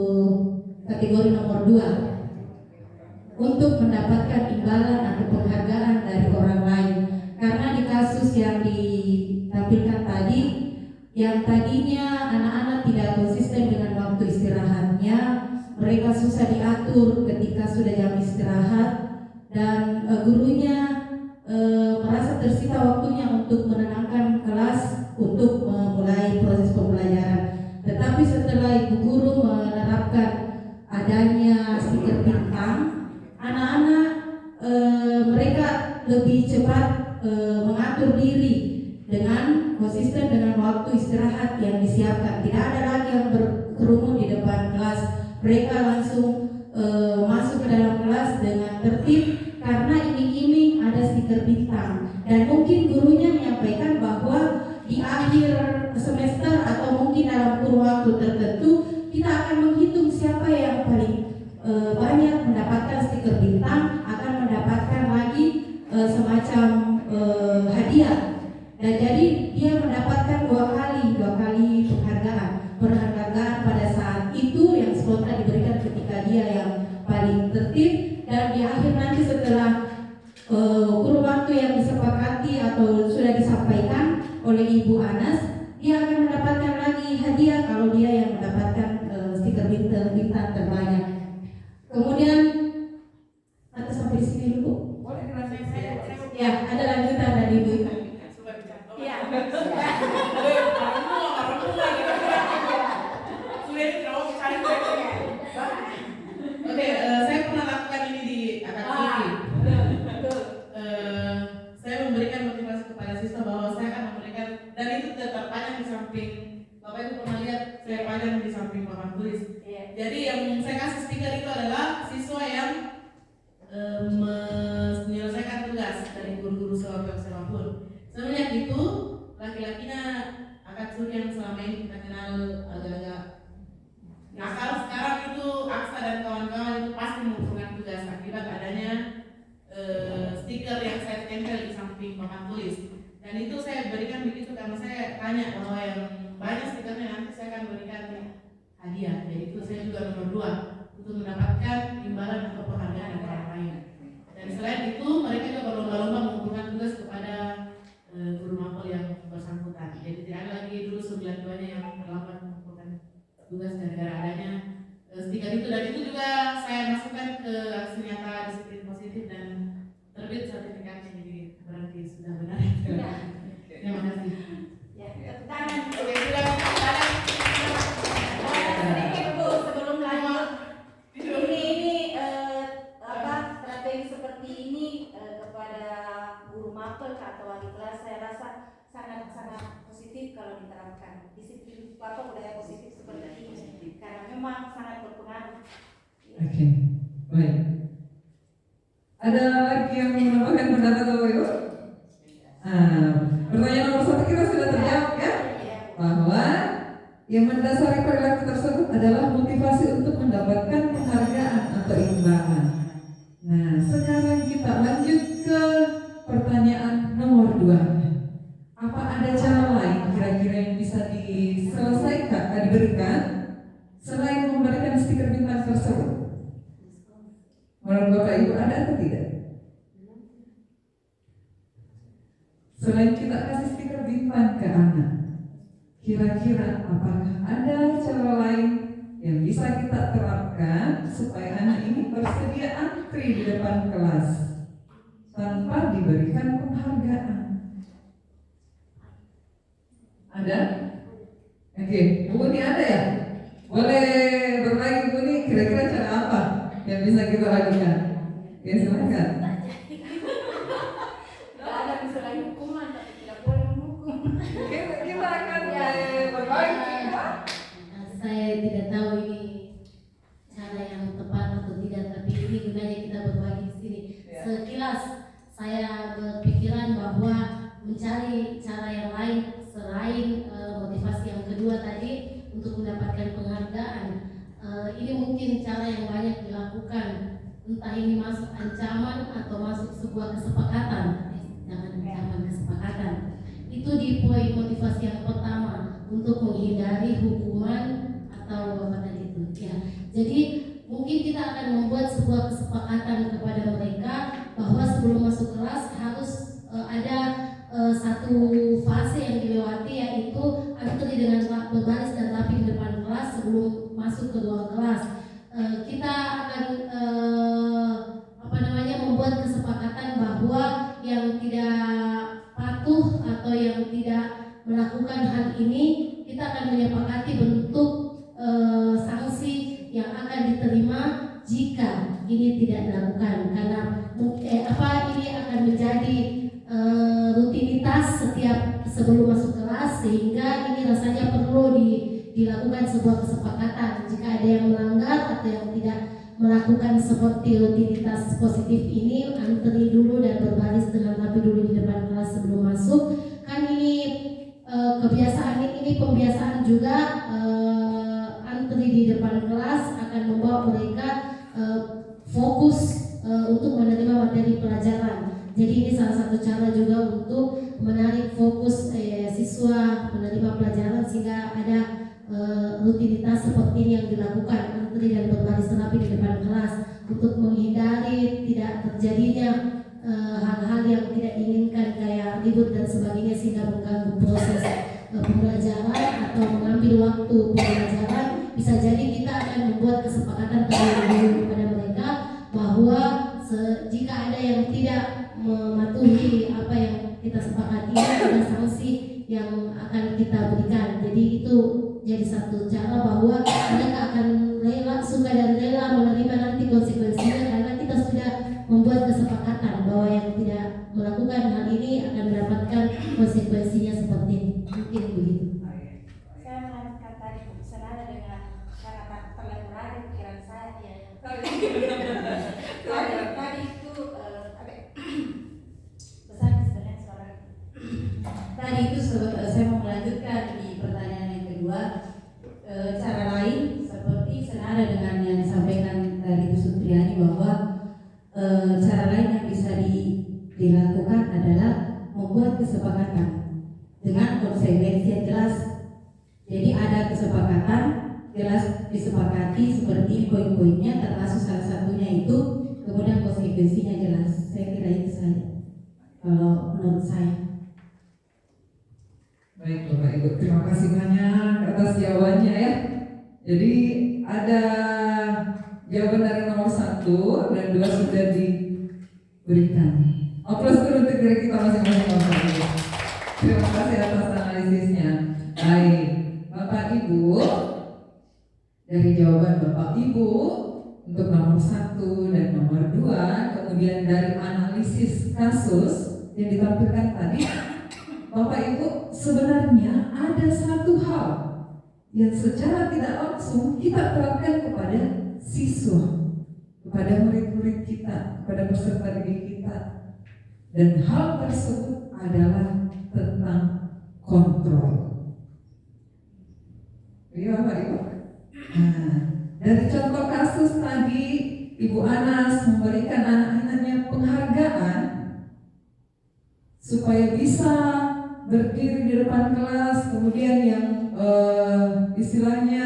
kategori nomor 2 untuk mendapatkan imbalan atau penghargaan dari orang lain. Karena di kasus yang ditampilkan tadi, yang tadinya anak-anak tidak konsisten dengan waktu istirahatnya, mereka susah diatur ketika sudah jam istirahat, dan gurunya merasa tersita waktunya untuk menenangkan kelas untuk memulai proses pembelajaran. Tetapi setelah ibu guru menerapkan adanya stiker bintang, anak-anak mereka lebih cepat mengatur diri dengan konsisten dengan waktu istirahat yang disiapkan. Tidak ada lagi yang berkerumun di depan kelas. Mereka langsung masuk ke dalam kelas dengan tertib karena iming-iming ada stiker bintang. Dan mungkin gurunya menyampaikan bahwa di akhir semester atau mungkin dalam kurun waktu tertentu kita akan menghitung siapa yang paling banyak mendapatkan stiker bintang akan mendapatkan lagi semacam hadiah. Dan jadi dia mendapatkan dua kali penghargaan pada saat itu yang spontan diberikan ketika dia yang paling tertib, dan di akhir nanti setelah kurun waktu yang disepakati atau sudah disampaikan oleh Ibu Anas, dia akan mendapatkan lagi hadiah kalau dia yang mendapatkan stiker bintang terbanyak. Kemudian atau sampai di sini dulu. Boleh dilanjutkan? Ya, ada lanjutan dari Ibu. Iya. Oke, saya pernah lakukan ini di Akademi. Saya memberikan motivasi kepada siswa bahwa saya akan memberikan, dan itu terpajang di samping, Bapak Ibu pernah lihat saya pajang di samping papan tulis. Jadi yang saya kasih stiker itu adalah siswa yang menyelesaikan tugas dari guru-guru siapapun. Sebenarnya itu laki-lakinya Akatsuki yang selama ini kita kenal agak-agak nakal, sekarang itu Aksa dan kawan-kawan itu pasti mengumpulkan tugas akibat adanya stiker yang saya tempel di samping papan tulis. Dan itu saya berikan begitu karena saya tanya bahwa yang banyak stikernya nanti saya akan berikan hadiah. Jadi itu saya juga nomor 2 untuk mendapatkan imbalan atau penghargaan dari orang lain. Dan selain itu mereka juga berlomba-lomba mengumpulkan tugas kepada guru mapel yang bersangkutan. Jadi tidak ada lagi dulu 9-2-nya yang terlambat mengumpulkan tugas gara-gara adanya stiker itu. Dan itu juga saya masukkan ke aksi nyata disiplin positif dan terbit sertifikatnya, jadi berarti sudah benar. Terima kasih. Ya, tepuk tangan. Oke, sudah tepuk tangan. Sedikit Bu, sebelum lanjut. Ini strategi seperti ini kepada guru mapel atau wali kelas saya rasa sangat positif kalau diterapkan. Disiplin Bapak budaya positif seperti ini karena memang sangat berpengaruh. Oke, baik. Ada lagi yang menambahkan pendapat Bapak Ibu? Pertanyaan nomor 1 kita sudah terjawab ya, bahwa yang mendasari perilaku tersebut adalah motivasi untuk mendapatkan penghargaan atau imbalan. Nah, sekarang kita lanjut ke pertanyaan nomor 2. Apa ada cara lain kira-kira yang bisa diberikan selain memberikan stiker bintang tersebut? Menurut Bapak Ibu ada atau tidak? Selain kita kasih stiker bintang ke anak, kira-kira apakah ada cara lain yang bisa kita terapkan supaya anak ini bersedia antri di depan kelas tanpa diberikan penghargaan? Ada? Oke, Bu Buni ada ya? Boleh berbagi Bu Buni, kira-kira cara apa yang bisa kita lakukan? Ya, silakan. Tidak ada misalnya hukuman, tapi tidak boleh menghukum. Kita akan berbagi. Saya tidak tahu ini cara yang tepat atau tidak, tapi ini gunanya kita berbagi di sini. Sekilas saya berpikiran bahwa mencari cara yang lain selain motivasi yang kedua tadi untuk mendapatkan penghargaan. Ini mungkin cara yang banyak dilakukan, entah ini masuk ancaman atau masuk sebuah kesepakatan. ancaman kesepakatan. Itu di poin motivasi yang pertama untuk menghindari hukuman atau apa tadi itu. Ya, jadi mungkin kita akan membuat sebuah kesepakatan kepada mereka bahwa sebelum masuk kelas harus ada satu fase yang dilewati, yaitu antri dengan berbaris dan rapi di depan kelas sebelum masuk ke ruang kelas. Kita akan membuat kesepakatan bahwa yang tidak patuh atau yang tidak melakukan hal ini, kita akan menyepakati bentuk sanksi yang akan diterima jika ini tidak dilakukan, karena ini akan menjadi rutinitas setiap sebelum masuk kelas, sehingga ini rasanya perlu dilakukan sebuah kesepakatan. Jika ada yang melanggar atau yang tidak melakukan seperti rutinitas positif ini, antri dulu dan berbaris dengan rapi dulu di depan kelas sebelum masuk. Kan ini kebiasaan ini pembiasaan juga, antri di depan kelas akan membawa mereka fokus untuk menerima materi pelajaran. Jadi ini salah satu cara juga untuk menarik fokus siswa menerima pelajaran, sehingga ada rutinitas seperti ini yang dilakukan, antri dan berbaris rapi di depan kelas, untuk menghindari tidak terjadinya hal-hal yang tidak diinginkan kayak ribut dan sebagainya, sehingga mengganggu proses pembelajaran atau mengambil waktu pembelajaran. Bisa jadi kita akan membuat kesepakatan terlebih dahulu kepada mereka bahwa jika ada yang tidak mematuhi apa yang kita sepakati, ada sanksi yang akan kita berikan. Jadi itu jadi satu cara bahwa mereka akan suka dan rela menerima nanti konsekuensinya, karena kita sudah membuat kesepakatan bahwa yang tidak melakukan hal ini akan mendapatkan konsekuensinya seperti ini. Mungkin begitu. Saya melanjutkan tadi, senada dengan kata terlalu pikiran saya ya. Tadi itu besar sebenarnya suara. Tadi itu saya mau melanjutkan di pertanyaan yang kedua, cara lain seperti senada dengan yang disampaikan dari Bu Sutriani, bahwa cara lain yang bisa dilakukan adalah membuat kesepakatan dengan konsekuensi yang jelas. Jadi ada kesepakatan jelas disepakati seperti poin-poinnya, termasuk salah satunya itu, kemudian konsekuensinya jelas. Saya kira itu saja kalau menurut saya. Baik Bapak Ibu, terima kasih banyak atas jawabannya ya. Jadi ada jawaban dari nomor 1 dan 2 sudah diberikan. Aplaus dulu untuk diri kita masing-masing Bapak Ibu. Terima kasih atas analisisnya. Baik Bapak Ibu, dari jawaban Bapak Ibu untuk nomor 1 dan nomor 2, kemudian dari analisis kasus yang ditampilkan tadi, Bapak Ibu, sebenarnya ada satu hal yang secara tidak langsung kita terapkan kepada siswa, kepada murid-murid kita, kepada peserta didik kita, dan hal tersebut adalah tentang kontrol. Iya Bapak Ibu. Nah, dari contoh kasus tadi, Ibu Anas memberikan anak-anaknya penghargaan supaya bisa berdiri di depan kelas, kemudian yang istilahnya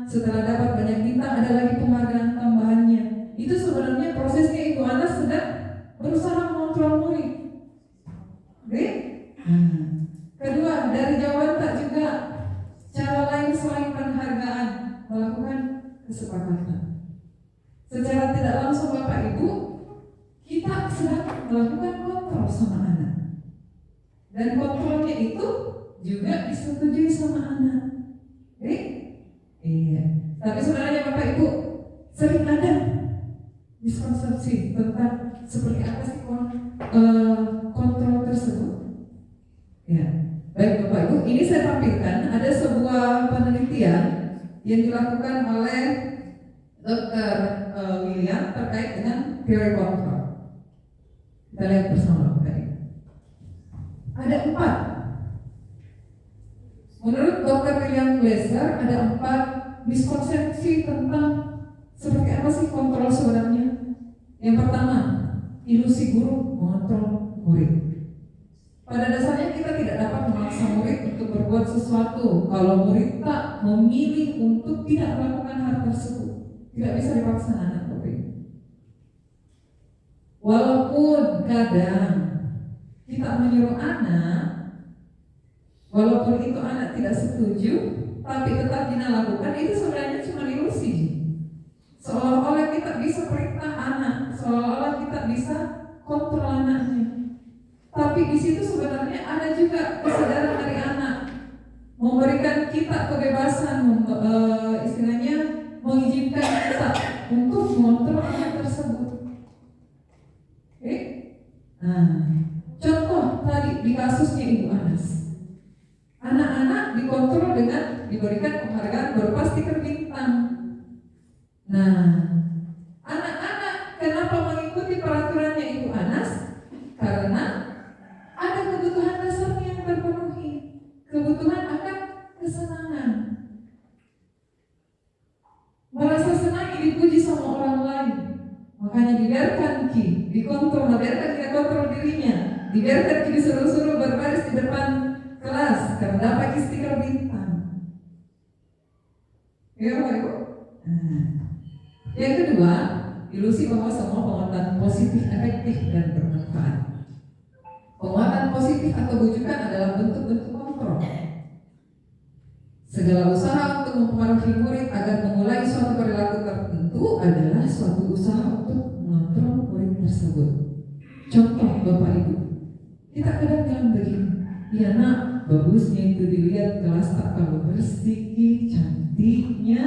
setelah dapat banyak bintang ada lagi penghargaan tambahannya. Itu sebenarnya prosesnya Ibu Anas sedang berusaha mengontrol murid. Oke? Kedua, dari jawaban tak juga cara lain selain penghargaan, melakukan kesepakatan. Secara tidak langsung Bapak Ibu, kita sedang melakukan kontrol sama anak. Dan kontrolnya itu juga disetujui sama anak. Iya. Tapi sebenarnya Bapak Ibu sering ada miskonsepsi tentang seperti apa sih kontrol tersebut. Ya. Baik Bapak Ibu, ini saya tampilkan ada sebuah penelitian yang dilakukan oleh Dr. William terkait dengan teori kontrol. Kita lihat bersama Bapak Ibu. Ada 4. Menurut Dr. William Glasser ada 4 miskonsepsi tentang seperti apa sih kontrol sebenarnya. Yang pertama, ilusi guru mengontrol murid. pada dasarnya kita tidak dapat memaksa murid untuk berbuat sesuatu kalau murid tak memilih untuk tidak melakukan hal tersebut. Tidak bisa dipaksa anak Bapak Ibu. Walaupun kadang kita menyuruh anak, walaupun itu anak tidak setuju, tapi tetap kita lakukan, itu sebenarnya cuma ilusi. Seolah-olah kita bisa perintah anak, seolah-olah kita bisa kontrol anaknya. Tapi di situ sebenarnya ada juga kesadaran dari anak, memberikan kita kebebasan, istilahnya mengizinkan kita untuk mengontrol anak tersebut. Oke? Nah, contoh tadi di kasusnya Ibu Anas, anak-anak dikontrol dengan diberikan penghargaan berupa stiker bintang. Nah, anak-anak kenapa mengikuti peraturannya Ibu Anas? Karena ada kebutuhan dasarnya yang terpenuhi, kebutuhan akan kesenangan, merasa senang dipuji sama orang lain, makanya dibiarkan dikontrol, biarkan dia kontrol dirinya, dibiarkan disuruh-suruh berbaris di depan kelas karena dapat stiker bintang. Ya Bapak Ibu. Yang kedua, ilusi bahwa semua penguatan positif efektif dan bermanfaat. Penguatan positif atau bujukan adalah bentuk-bentuk kontrol. Segala usaha untuk mempengaruhi murid agar memulai suatu perilaku tertentu adalah suatu usaha untuk mengontrol murid tersebut. Contoh Bapak Ibu, kita kadang bilang begini, ya nak, bagusnya itu dilihat kelas tak kalau bersih, cantiknya.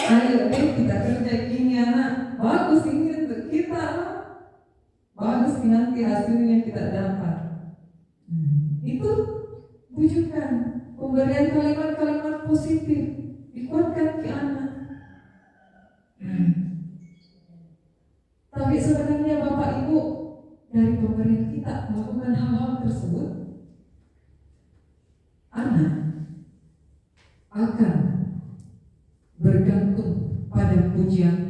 Ayo kita kerja gini anak, bagus ini untuk kita. Bagus nanti hasilnya kita dapat. Itu bujukan, pemberian kalimat-kalimat positif, dikuatkan ke anak. Tapi sebenarnya Bapak Ibu, dari pemberian kita melakukan hal-hal tersebut, anak akan bergantung pada pujian,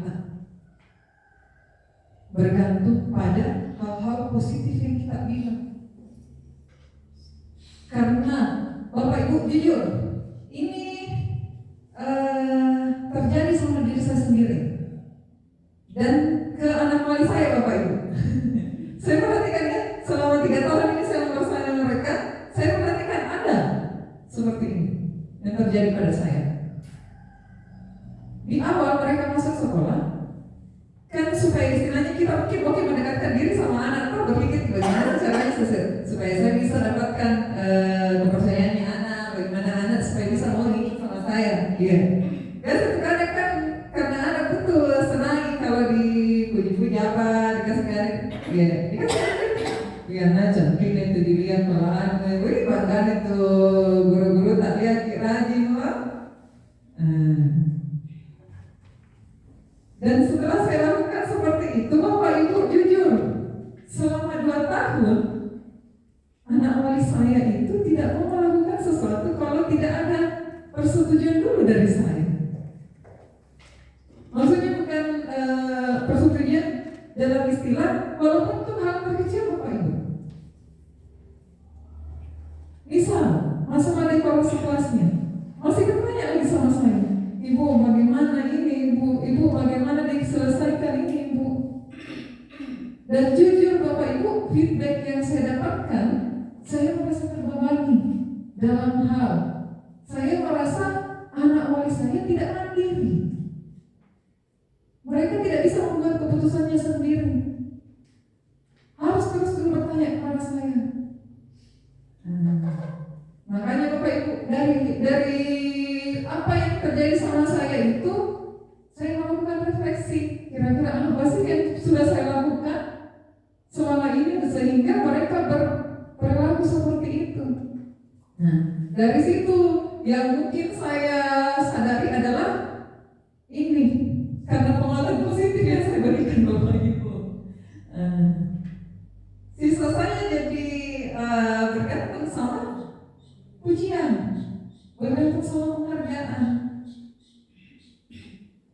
bergantung pada hal-hal positif yang kita bilang. Karena Bapak Ibu jujur, ini terjadi sama diri saya sendiri dan ke anak wali saya Bapak Ibu. Saya perhatikan ya, selama 3 tahun ini saya bersama mereka, saya perhatikan ada seperti ini yang terjadi pada saya. Di awal mereka masuk sekolah, kan supaya istilahnya kita mungkin mendekatkan diri sama anak, atau berpikir bagaimana caranya supaya saya bisa dapatkan kepercayaannya anak, bagaimana anak supaya bisa mau ikut sama saya. Iya. Dan kadang kan karena anak betul senang kalau dipuji-puji apa, dikasih karir, ya dikasih karir. Ya nah cantik itu dilihat malahan, wih bangga itu guru-guru tak lihat rajin loh. Dan setelah saya lakukan seperti itu, Bapak Ibu jujur, selama 2 tahun anak wali saya itu tidak mau melakukan sesuatu kalau tidak ada persetujuan dulu dari saya. Maksudnya bukan persetujuan dalam istilah, walaupun itu hal terkecil Bapak Ibu. Misal, masalah dekorasi kelasnya, masih bertanya lagi sama saya, Ibu bagaimana ini Ibu bagaimana diselesaikan ini Ibu. Dan jujur Bapak Ibu, feedback yang saya dapatkan, saya merasa terbebani dalam hal, saya merasa anak wali saya tidak mandiri. Mereka tidak bisa membuat keputusannya sendiri, harus terus bertanya kepada saya. Makanya Bapak Ibu, dari apa yang terjadi sama saya itu, saya melakukan refleksi. Kira-kira apa sih yang sudah saya lakukan selama ini sehingga mereka berperilaku seperti itu. Nah, dari situ yang mungkin saya sadari adalah ini, karena pengalaman positif yang saya berikan Bapak Ibu. Sisa saya jadi bergantung sama pujian, bergantung sama penghargaan.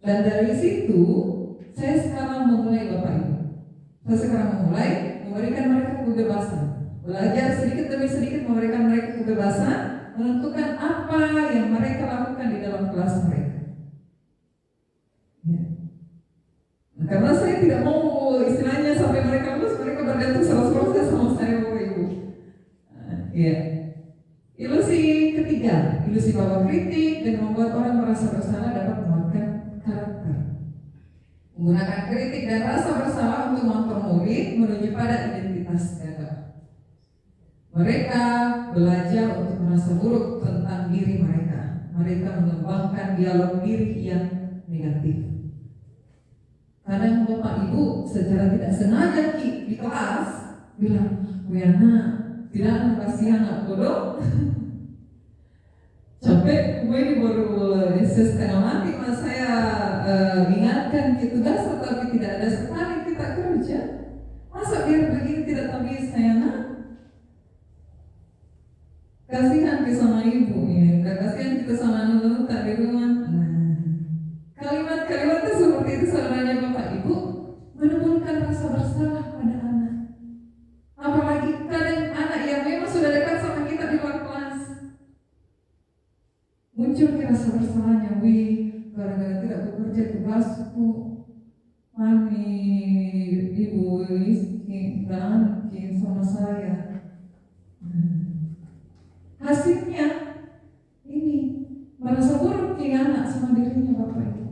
Dan dari situ saya sekarang memulai Bapak Ibu. Saya sekarang memulai memberikan mereka kebebasan. Belajar sedikit demi sedikit memberikan mereka kebebasan menentukan apa yang mereka lakukan di dalam kelas mereka. Ya. Nah, karena saya tidak mau istilahnya sampai mereka lulus mereka bergantung 100% sama saya Bapak Ibu. Ya. Ilusi ketiga, ilusi bahwa kritik dan membuat orang merasa bersalah dapat menguatkan karakter. Menggunakan kritik dan rasa bersalah untuk mempermudah menuju pada identitas gagal. Mereka belajar untuk merasa buruk tentang diri mereka. Mereka mengembangkan dialog diri yang negatif. Kadang Bapak Ibu secara tidak sengaja di kelas bilang, Wiana, tidak kasihan anak bodoh. Capek, gue ini baru setengah mati, mas saya ingatkan ke tugas tetapi tidak ada sekali kita kerja. Masa biar begini tidak tahu sayangnya? Kasihan kita sama ibu ya, gak kasihan kita sama nunu tak di rumah. Nah, kalimat-kalimatnya seperti itu saudaranya Bapak Ibu menimbulkan rasa bersalah pada anak. Apalagi kadang anak yang memang sudah dekat sama kita di luar kelas, muncul rasa bersalahnya, gara-gara tidak bekerja tugasku, mami, ibu, istri, dan sama saya. Hasilnya ini merasa buruk anak sama dirinya Bapak Ibu.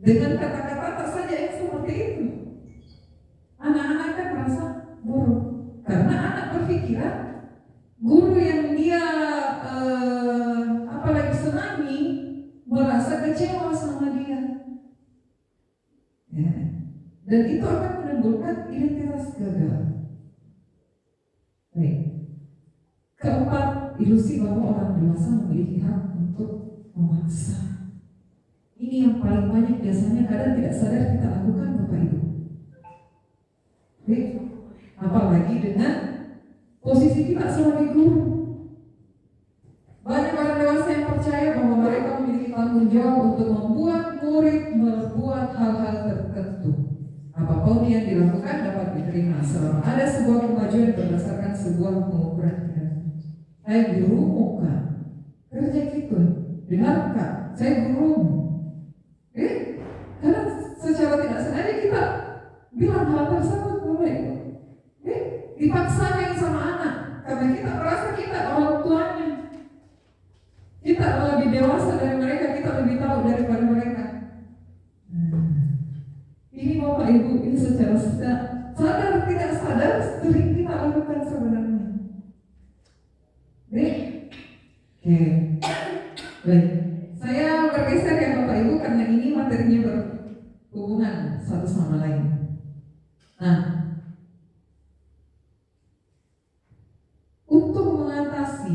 Dengan kata-kata tak saja yang seperti itu, anak-anak kan merasa buruk karena anak berpikiran guru yang dia apalagi senangi merasa kecewa sama dia, ya. Dan itu akan menimbulkan identitas gagal. Baik. Keempat, ilusi bahwa orang dewasa memiliki hak untuk memaksa. Ini yang paling banyak biasanya kadang tidak sadar kita lakukan Bapak Ibu. Baik. Apalagi dengan posisi kita sebagai guru. Banyak orang dewasa yang percaya bahwa mereka memiliki tanggung jawab untuk membuat murid membuat hal-hal tertentu. Apapun yang dilakukan dapat diterima selama ada sebuah kemajuan berdasarkan sebuah pengukuran. Saya gurumu kan, kerja gitu, dengar Kak, saya gurumu. Karena secara tidak sengaja kita bilang hal tersebut Bapak Ibu. Dipaksakan sama anak, karena kita merasa kita orang tuanya. Kita lebih dewasa dari mereka, kita lebih tahu daripada mereka. Ini Bapak Ibu, ini secara sadar tidak sadar sering kita lakukan sebenarnya. Oke. Baik. Saya bergeser ya Bapak Ibu karena ini materinya berhubungan satu sama lain. Nah, untuk mengatasi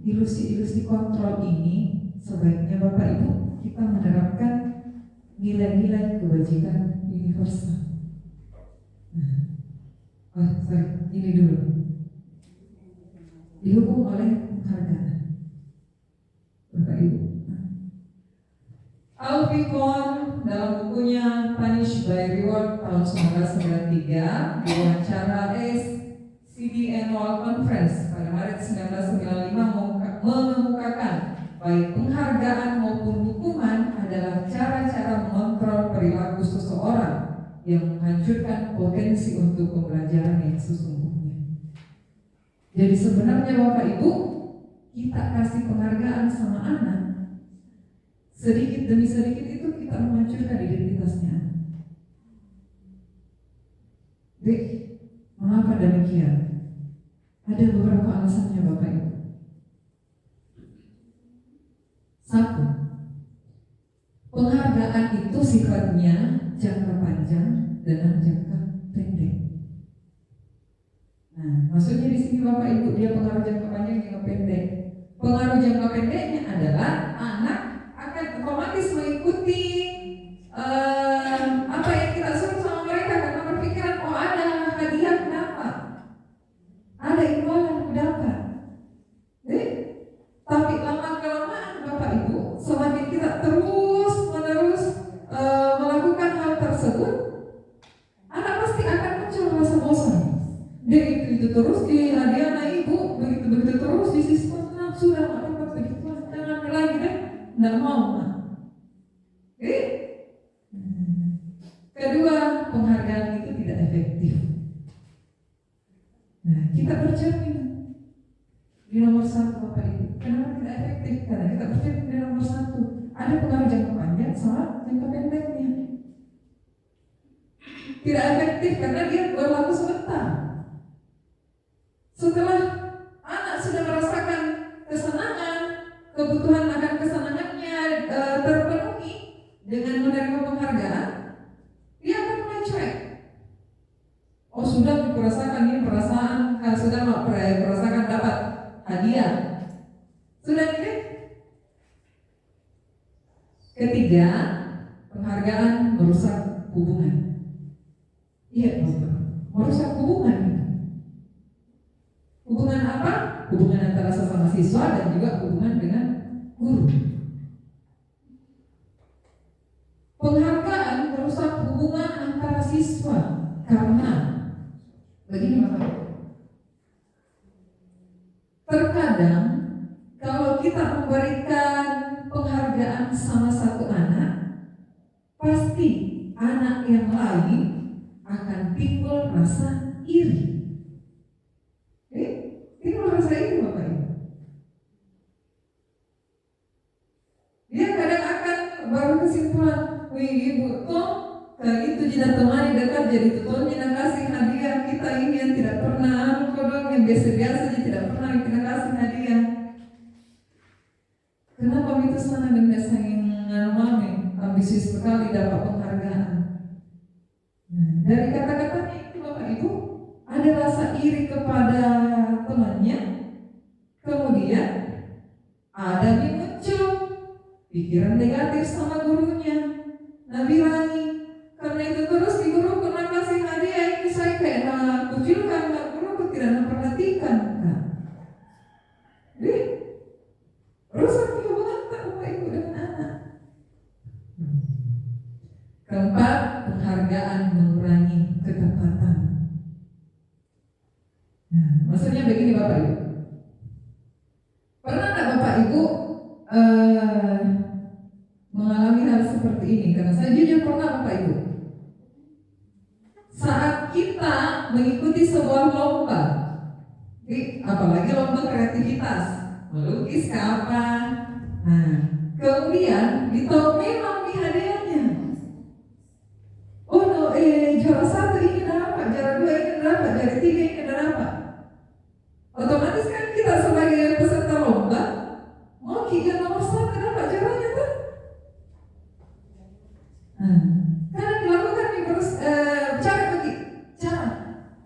ilusi-ilusi kontrol ini, sebaiknya Bapak Ibu kita menerapkan nilai-nilai kebajikan universal. Ini dulu. Dihukung oleh penghargaan. Bapak Ibu. Alfie Kohn dalam bukunya Punish by Reward tahun 1993 diwawancara SCD Annual Conference pada Maret 1995 mengemukakan baik penghargaan maupun hukuman adalah cara-cara mengontrol perilaku seseorang yang menghancurkan potensi untuk pembelajaran yang sesungguhnya. Jadi sebenarnya Bapak Ibu, kita kasih penghargaan sama anak, sedikit demi sedikit itu kita menghancurkan identitasnya. Baik, mengapa demikian? Ada beberapa alasannya Bapak Ibu. Satu, penghargaan itu sifatnya jangka panjang dan jangka pendek. Nah, maksudnya di sini Bapak Ibu, dia pengaruh jangka panjang, jangka pendek. Pengaruh jangka pendeknya adalah anak akan otomatis mengikuti apa yang kita suruh sama mereka karena berpikiran oh ada hadiah dapat, ada imbalan dapat. Tapi lama kelamaan Bapak Ibu, semakin kita terus menerus melakukan hal tersebut, anak pasti akan muncul rasa bosan. Dari begitu terus di hadiah anak ibu, begitu terus di siswa, nah, sudah nggak dapat begitu, jangan lagi deh, nggak mau. Nah. Kedua, penghargaan itu tidak efektif. Nah, kita bercermin di nomor 1 Bapak Ibu. Kenapa tidak efektif? Karena kita bercermin di nomor 1. Ada pengaruh jangka panjang sama jangka pendeknya. Tidak efektif karena dia berlaku sebentar. Setelah anak sudah merasakan kesenangan, kebutuhan akan kesenangannya terpenuhi dengan menerima penghargaan, dia akan mulai cuek. Oh, sudah merasakan ini perasaan, sudah merasakan dapat hadiah. Sudah ini. Ketiga, penghargaan merusak hubungan. Iya, merusak hubungan. Hubungan apa? Hubungan antara sesama siswa dan juga hubungan dengan guru. Penghargaan merusak hubungan antara siswa karena begini Bapak. Terkadang kalau kita memberikan penghargaan sama satu anak, pasti anak yang lain akan timbul rasa iri. Timbul rasa iri Bapak Ibu. Dia kadang akan baru kesimpulan, wih ibu toh itu tidak temani dekat jadi tutor tidak kasih hadiah kita ini yang tidak pernah kodong yang biasa-biasa aja tidak pernah kita kasih hadiah. Kenapa itu sana dan saking mami ambisius sekali dapat penghargaan. Nah, dari kata-katanya itu Bapak Ibu ada rasa iri kepada temannya, kemudian ada yang muncul pikiran negatif sama gurunya. Nabi Rani, karena itu terus di guru pernah kasih hadiah ini saya kayak kucilkan, guru tidak memperhatikan. Nah, jadi rusak hubungan Bapak Ibu dengan anak. Keempat, penghargaan mengurangi ketepatan. Nah, maksudnya begini Bapak Ibu. Pernah nggak Bapak Ibu mengalami hal seperti ini? Karena saya jujur pernah Bapak Ibu. Saat kita mengikuti sebuah lomba, apalagi lomba kreativitas, melukis ke apa, nah, kemudian memang hadiahnya. Oh no, juara 1 ini dapat, juara 2 ini dapat, juara 3 ini dapat. Otomatis kan kita sebagai peserta lomba mau kita nomor 1 dapat juaranya tuh. Karena dilakukan di cara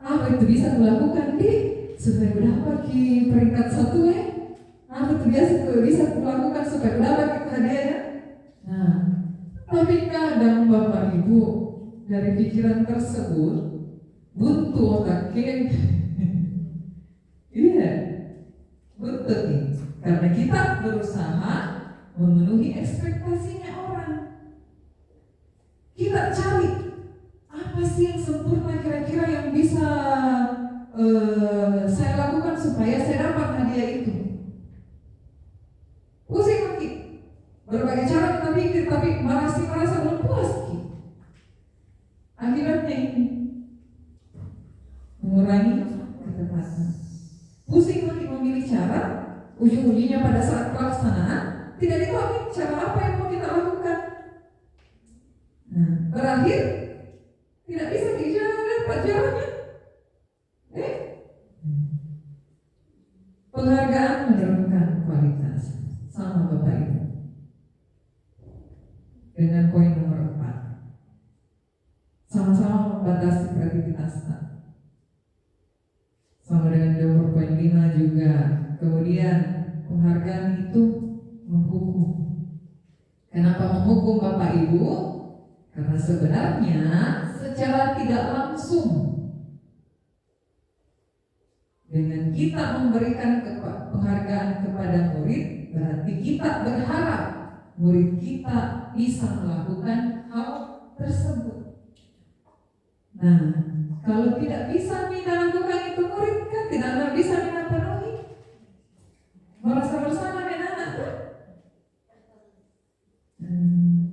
apa itu bisa dilakukan supaya mendapat di peringkat 1 apa itu bisa dilakukan supaya mendapat hadiahnya. Nah, tapi kadang Bapak Ibu dari pikiran tersebut buntu otaknya. Iya, buntu nih. Karena kita berusaha memenuhi ekspektasinya orang. Kita cari apa sih yang sempurna kira-kira yang bisa saya lakukan supaya saya dapat hadiah itu. Pusing lagi, berbagai cara kita pikir tapi merasa belum puas. Akibatnya ini mengurangi ketepatan. Pusing lagi memilih cara, ujung-ujungnya pada saat pelaksanaan tidak diketahui cara apa yang mau kita lakukan. Nah, berakhir tidak bisa dapat jalannya. Penghargaan menurunkan kualitas. Sama Bapak Ibu. Dengan poin nomor 4, sama-sama membatasi kreativitas. Sama dengan nomor poin 5 juga. Kemudian penghargaan itu menghukum. Kenapa menghukum Bapak Ibu? Karena sebenarnya secara tidak langsung dengan kita memberikan penghargaan kepada murid, berarti kita berharap murid kita bisa melakukan hal tersebut. Nah, Kalau tidak bisa Mina lakukan itu, murid kan tidak bisa Mina penuhi. Merasa bersama dengan anak kan?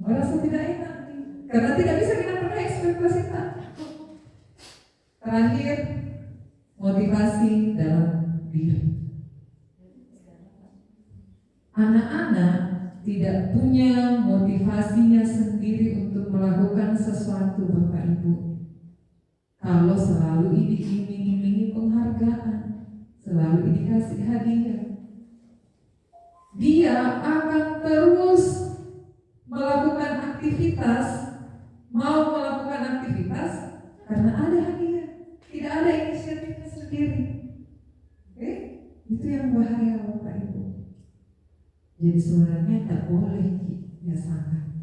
Merasa tidak enak nih, karena tidak bisa kita penuhi ekspektasi kita. Terakhir, motivasi dalam diri. Anak-anak tidak punya motivasinya sendiri untuk melakukan sesuatu, Bapak Ibu. Kalau selalu diiming-imingi penghargaan, selalu dikasih hadiah, dia akan terus melakukan aktivitas, mau melakukan aktivitas karena ada hadiah, tidak ada inisiatifnya sendiri. Itu yang bahaya, Bapak Ibu. Jadi sebenarnya tak boleh biasakan.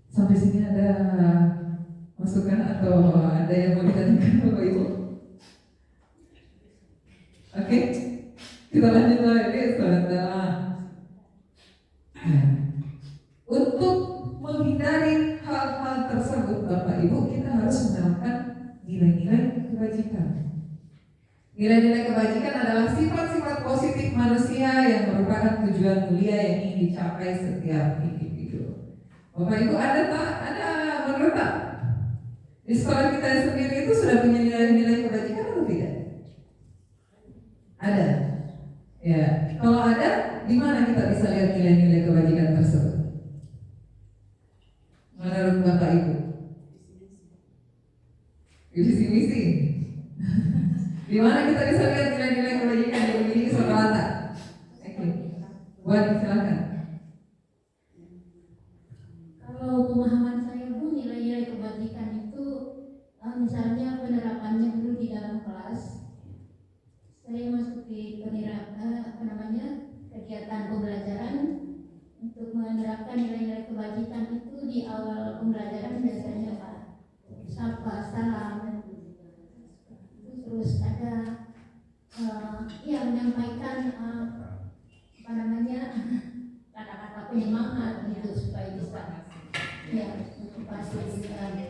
Sampai sini ada masukan atau ada yang mau ditanyakan, Bapak Ibu? Oke, kita lanjut lagi sebentar. Untuk menghindari hal-hal tersebut, Bapak Ibu, kita harus menerapkan nilai-nilai kebajikan. Nilai-nilai kebajikan adalah sifat-sifat positif manusia yang merupakan tujuan mulia yang ingin dicapai setiap individu. Bapak Ibu, ada menurut tak? Di sekolah kita sendiri itu sudah punya nilai-nilai kebajikan atau tidak? Ada. Ya, kalau ada, di mana kita bisa lihat nilai-nilai kebajikan tersebut? Menurut Bapak Ibu? Di visi-misi. Di mana kita bisa lihat nilai-nilai kebajikan yang dimiliki sekolah tak? Oke, buat silakan. Kalau pemahaman saya Bu, nilai-nilai kebajikan itu misalnya penerapannya dulu di dalam kelas. Saya masuk di kegiatan pembelajaran untuk menerapkan nilai-nilai kebajikan itu di awal pembelajaran biasanya Pak sapa, salam, terus ada yang menyampaikan kata-kata penyemangat gitu supaya bisa pasti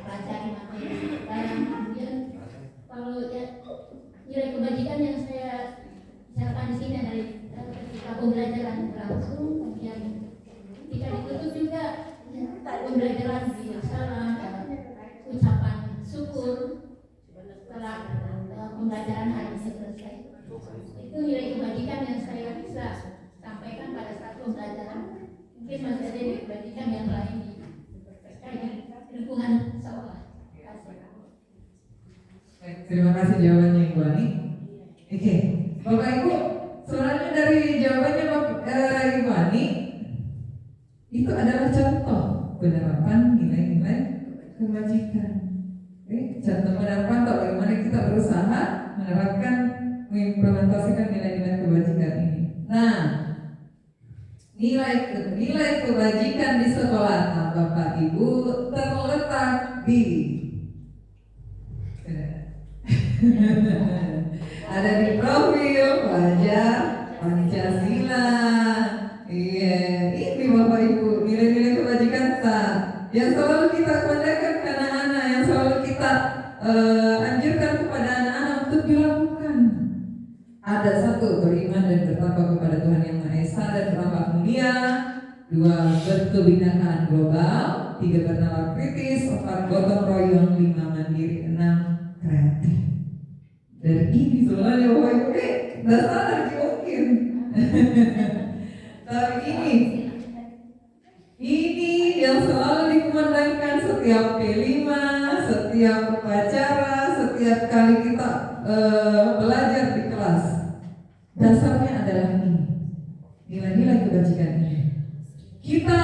pelajari materi sekarang. Kemudian kalau nilai kebajikan yang saya misalkan di sini dari ketika pembelajaran berlangsung, kemudian ketika ditutup juga pembelajaran di salam, ucapan syukur setelah pembelajaran hari ini selesai. Itu nilai kebajikan yang saya bisa sampaikan pada saat pembelajaran. Mungkin masih ada nilai kebajikan yang lain di lingkungan sekolah. Terima kasih jawabannya Ibu Ani. Oke, Bapak Ibu, sebenarnya dari jawabannya Ibu Ani itu adalah contoh penerapan nilai-nilai kebajikan. Contoh penerapan bagaimana kita berusaha menerapkan, mengimplementasikan nilai-nilai kebajikan ini. Nah, nilai kebajikan di sekolah Bapak Ibu terletak di ada di profil pelajar Pancasila. Iya, ini Bapak Ibu nilai-nilai kebajikan yang selalu kita kemudakan ke anak-anak, yang selalu kita anjurkan kepada anak-anak untuk dilakukan. Ada satu, beriman dan bertakwa kepada Tuhan Yang Maha Esa dan berakhlak mulia. 2, berkebinekaan global. 3, bernalar kritis. 4, gotong royong. 5, mandiri. 6, kreatif. Dari ini sebenarnya Bapak Ibu nggak sadar mungkin. Tapi ini yang selalu dikumandangkan setiap P5, setiap upacara, setiap kali kita belajar di kelas. Dasarnya adalah ini, nilai-nilai kebajikan ini. Kita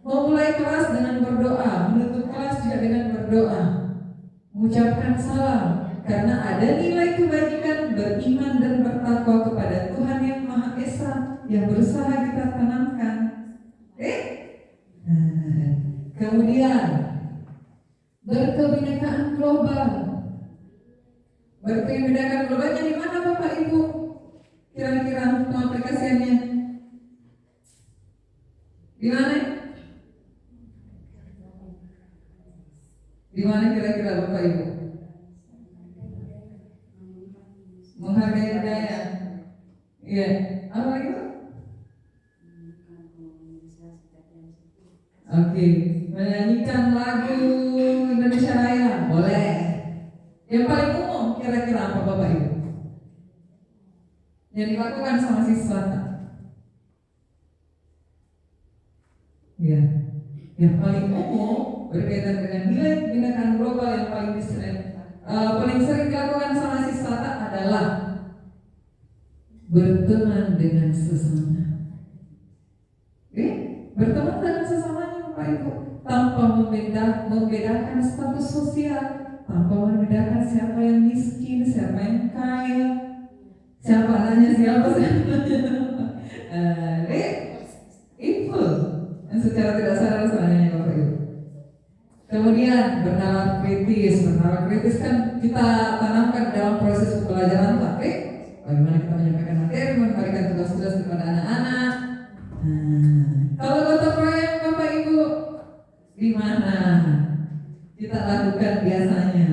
memulai kelas dengan berdoa, menutup kelas juga dengan berdoa, mengucapkan salam. Karena ada nilai kebajikan, beriman dan bertakwa kepada Tuhan Yang Maha Esa yang berusaha kita tanamkan. Kemudian berkebinekaan global. Berkebinekaan globalnya di mana Bapak Ibu? Kira-kira pengaplikasiannya di mana? Di mana kira-kira Bapak Ibu? Menghargai budaya. Iya. Apa lagi Pak? Oke. Menyanyikan lagu Indonesia Raya. Boleh. Yang paling umum kira-kira apa Bapak Ibu? Yang dilakukan sama siswa? Ya. Yang paling umum berkaitan dengan nilai kebinekaan global yang paling sering dilakukan sama siswa adalah berteman dengan sesama. Berteman dengan sesamanya Bapak Ibu, tanpa membedakan status sosial, tanpa membedakan siapa yang miskin, siapa yang kaya, siapa nanya siapa. Itu yang secara tidak sadar sebenarnya Bapak Ibu. Kemudian bernalar kritis kan kita tanamkan dalam proses pembelajaran praktik. Bagaimana kita menyampaikan materi, memberikan tugas-tugas kepada anak-anak. Kalau gotong royong Bapak Ibu, di mana kita lakukan biasanya?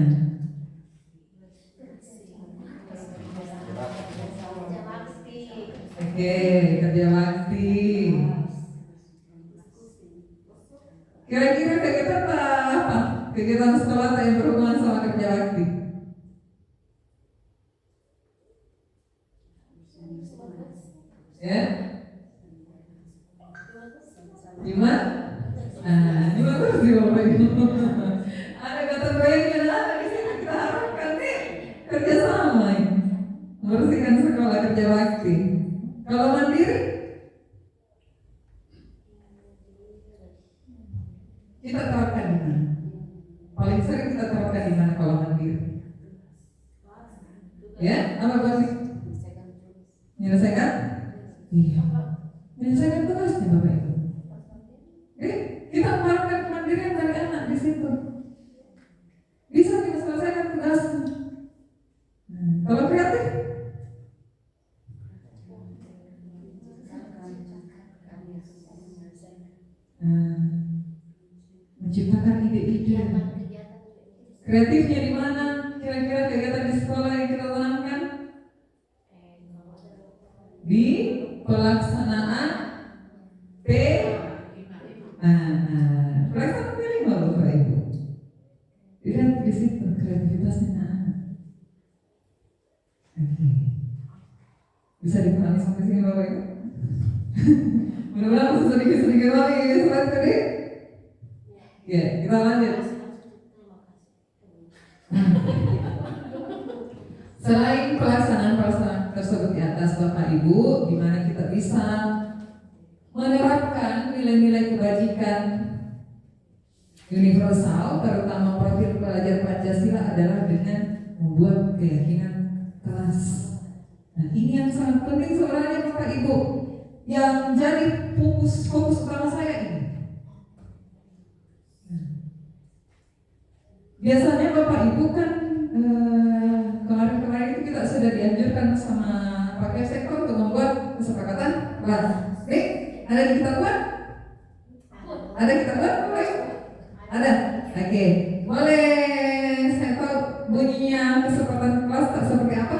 Oke, kerja bakti. Kira-kira kegiatan apa? Kegiatan sekolah yang berhubungan sama kerja bakti. Ya? Jumat? Jumat terus di Bapak Ibu. Ada gotong royongnya ada di sini, kita harapkan nih kerjasama membersihkan sekolah kerja bakti. Kalau mandiri, kita terapkan di mana? Paling sering kita terapkan di mana kalau mandiri? Ya, apa sih? Menyelesaikan? Iya. Menyelesaikan tugas nih Bapak Ibu. Kita mengharapkan kemandirian dari anak di situ. Bisa kita selesaikan tugasnya. Kalau kreatif? Menciptakan ide-ide. Kreatifnya di mana? Kira-kira kegiatan di sekolah yang kita tanamkan? Di pelaksanaan pelaksanaan P5 Bapak Ibu. Dilihat di situ kreativitasnya anak. Oke. Bisa dipahami sampai sini Bapak Ibu? Mudah-mudahan masih sedikit-sedikit lagi slide tadi. Ya, kita lanjut. Selain pelaksanaan tersebut di atas Bapak Ibu, di mana kita bisa menerapkan nilai-nilai kebajikan universal, terutama profil pelajar Pancasila adalah dengan membuat keyakinan kelas. Nah, ini yang sangat penting sebenarnya Bapak Ibu, yang jadi fokus utama saya ini. Biasanya Bapak Ibu kan kemarin itu kita sudah dianjurkan sama Pak Sektor untuk membuat kesepakatan kelas. Ada di kita buat? Ada kita buat Bapak Ibu? Ada? Oke. Boleh saya tahu bunyinya kesepakatan kelas tak seperti apa?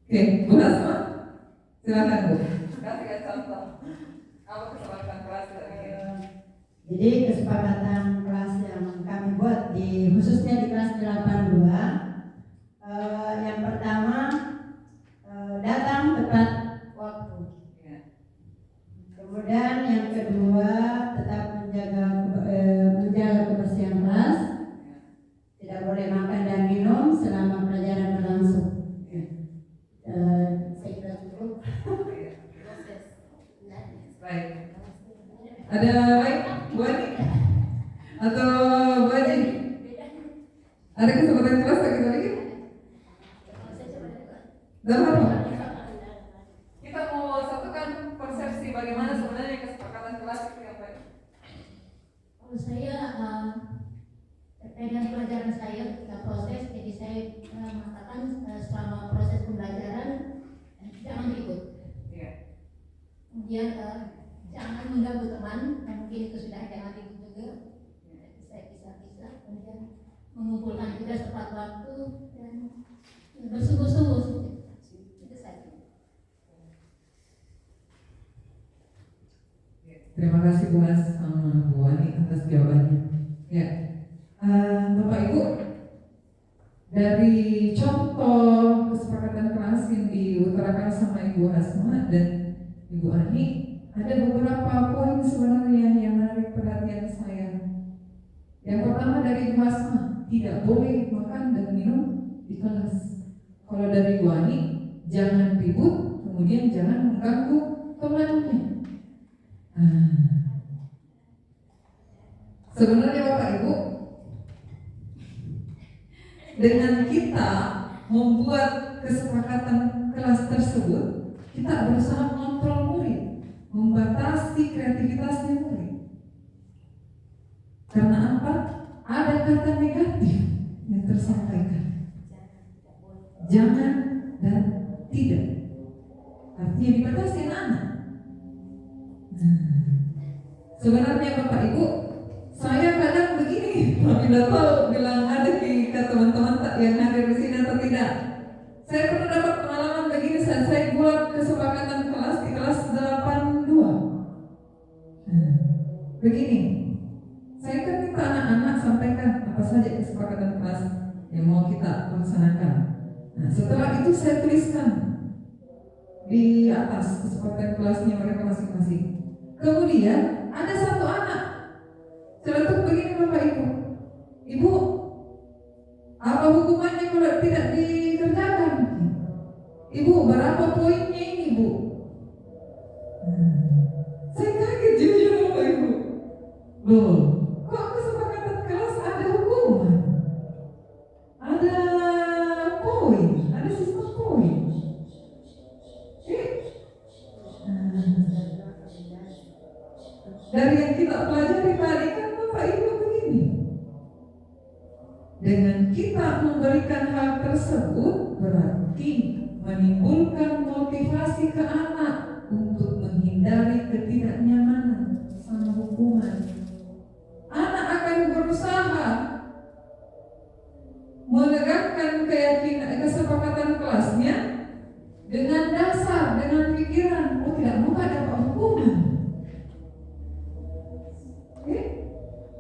Oke, Bu Hasma, silakan Bu. Kasih contoh. Apa kesepakatan kelas tadi? Jadi kesepakatan kelas yang kami buat khususnya di kelas 82, yang pertama datang tepat waktu. Kemudian yang kedua tetap menjaga kebersihan kelas, tidak boleh makan dan minum selama pelajaran berlangsung. Saya kira cukup. Baik. Ada baik Bu Ani atau Bu Ani? Ada kesempatan kelas lagi lagi? Dapat apa? Kita mau satukan persepsi bagaimana sebenarnya kesepakatan kelas itu yang baik. Kalau saya terkait dengan pelajaran saya ketika proses, jadi saya mengatakan selama proses pembelajaran jangan ikut. Kemudian jangan mengganggu teman, mungkin itu sudah jangan ikut juga. mengumpulkan tugas tepat waktu dan bersungguh-sungguh. Itu saja. Terima kasih Bu Mas sama Bu Wani atas jawabannya. Ya, Bapak Ibu, dari contoh kesepakatan kelas yang diutarakan sama Ibu Hasma dan Ibu Ani, ada beberapa poin sebenarnya yang menarik perhatian saya. Yang pertama dari Ibu Hasma, tidak boleh makan dan minum di kelas. Kalau dari Ibu Ani, jangan ribut, kemudian jangan mengganggu temannya. Sebenarnya Bapak Ibu, dengan kita membuat kesepakatan kelas tersebut, kita berusaha mengontrol murid, membatasi kreativitasnya murid. Karena apa? Ada kata negatif yang tersampaikan. Jangan dan tidak. Artinya dibatasi anak. Sebenarnya Bapak Ibu, saya kadang begini, tidak tahu bilang ada di teman-teman yang hadir di sini atau tidak. Saya pernah dapat pengalaman begini saat saya buat kesepakatan kelas di kelas 82. Begini, saya kan minta anak-anak sampaikan apa saja kesepakatan kelas yang mau kita laksanakan. Nah, setelah itu saya tuliskan di atas kesepakatan kelasnya mereka masing-masing. Kemudian ada satu anak celetuk begini, Bapak Ibu, Ibu, apa hukumannya kalau tidak dikerjakan? Ibu, berapa poinnya ini, Bu? Saya kaget jujur, Bapak Ibu. Loh, kok kesepakatan kelas ada hukuman? Ada poin, ada sistem poin. Dari yang kita pelajari tadi kan Bapak Ibu begini. Dengan kita memberikan hal tersebut berarti menimbulkan motivasi ke anak untuk menghindari ketidaknyamanan sama hukuman. Anak akan berusaha menegakkan keyakinan kesepakatan kelasnya dengan dasar, dengan pikiran, oh tidak mau dapat hukuman.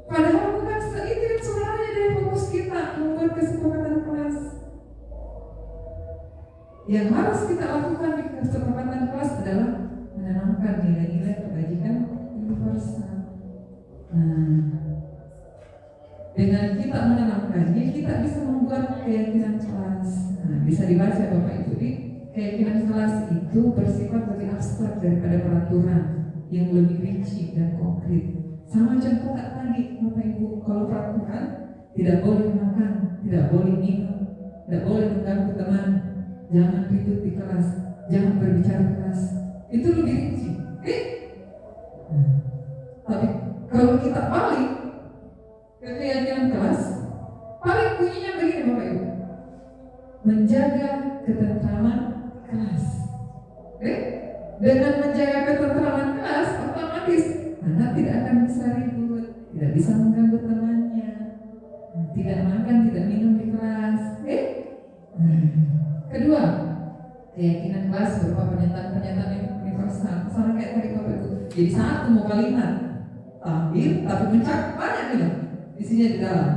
Padahal bukan itu yang sebenarnya dari fokus kita membuat kesepakatan kelas. Yang harus kita lakukan di kesepakatan kelas adalah menanamkan nilai-nilai kebajikan universal. Dengan kita menanamkannya, kita bisa membuat keyakinan kelas. Bisa dibaca Bapak Ibu, keyakinan kelas itu bersifat lebih abstrak daripada peraturan yang lebih rinci dan konkret. Sama contoh tadi Bapak Ibu, kalau peraturan tidak boleh makan, tidak boleh minum, tidak boleh mengganggu teman, jangan ribut di kelas, jangan berbicara keras, itu lebih rinci. Tapi kalau kita balik ke keyakinan kelas, paling bunyinya begini Bapak Ibu, menjaga ketentraman kelas. Dengan menjaga ketentraman kelas, otomatis anak tidak akan bisa ribut, tidak bisa mengganggu temannya, tidak makan, tidak minum di kelas. Kedua, keyakinan kelas berupa pernyataan universal. Sama kayak tadi Bapak Ibu. Jadi satu mau kalimat tampil, tapi mencakup banyak nih isinya di dalam.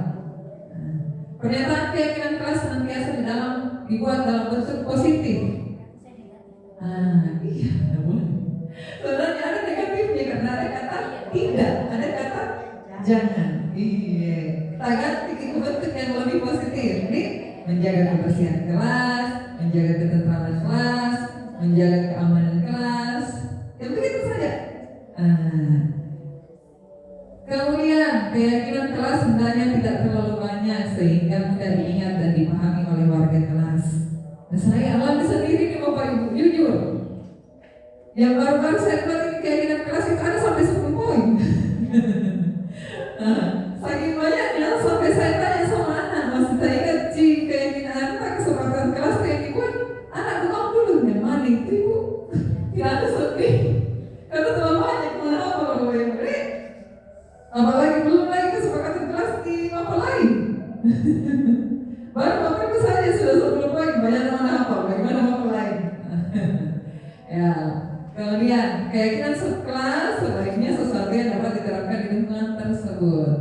Pernyataan keyakinan kelas senantiasa di dalam dibuat dalam bentuk positif. Iya, boleh. Sebenarnya ada negatifnya karena ada kata tidak, ada kata jangan. Iya, kita ganti ke bentuk yang lebih positif. Nih, menjaga kebersihan kelas, menjaga ketentraman kelas, menjaga keamanan kelas. Ya begitu saja. Kemudian keyakinan kelas sebenarnya tidak terlalu banyak sehingga mudah diingat dan dipahami oleh warga kelas. Nah, saya alami sendiri nih Bapak Ibu, jujur. Yang baru-baru saya buat ini keyakinan kelas itu ada sampai 10 poin. Saking banyaknya sampai saya tanya sama anak, masih saya ingat keyakinan anak kesepakatan kelas yang dibuat. Anak buka dulu, yang mana itu Ibu? Tidak ada sedih. Karena terlalu banyak mengapa Bapak Ibu. Apalagi belum lagi kesepakatan kelas di apa lain. Baru Bapak Ibu saja sudah 10 poin, banyak mana apa, bagaimana Bapak lain? Ya, kemudian keyakinan sekelas sebaiknya sesuatu yang dapat diterapkan di lingkungan tersebut.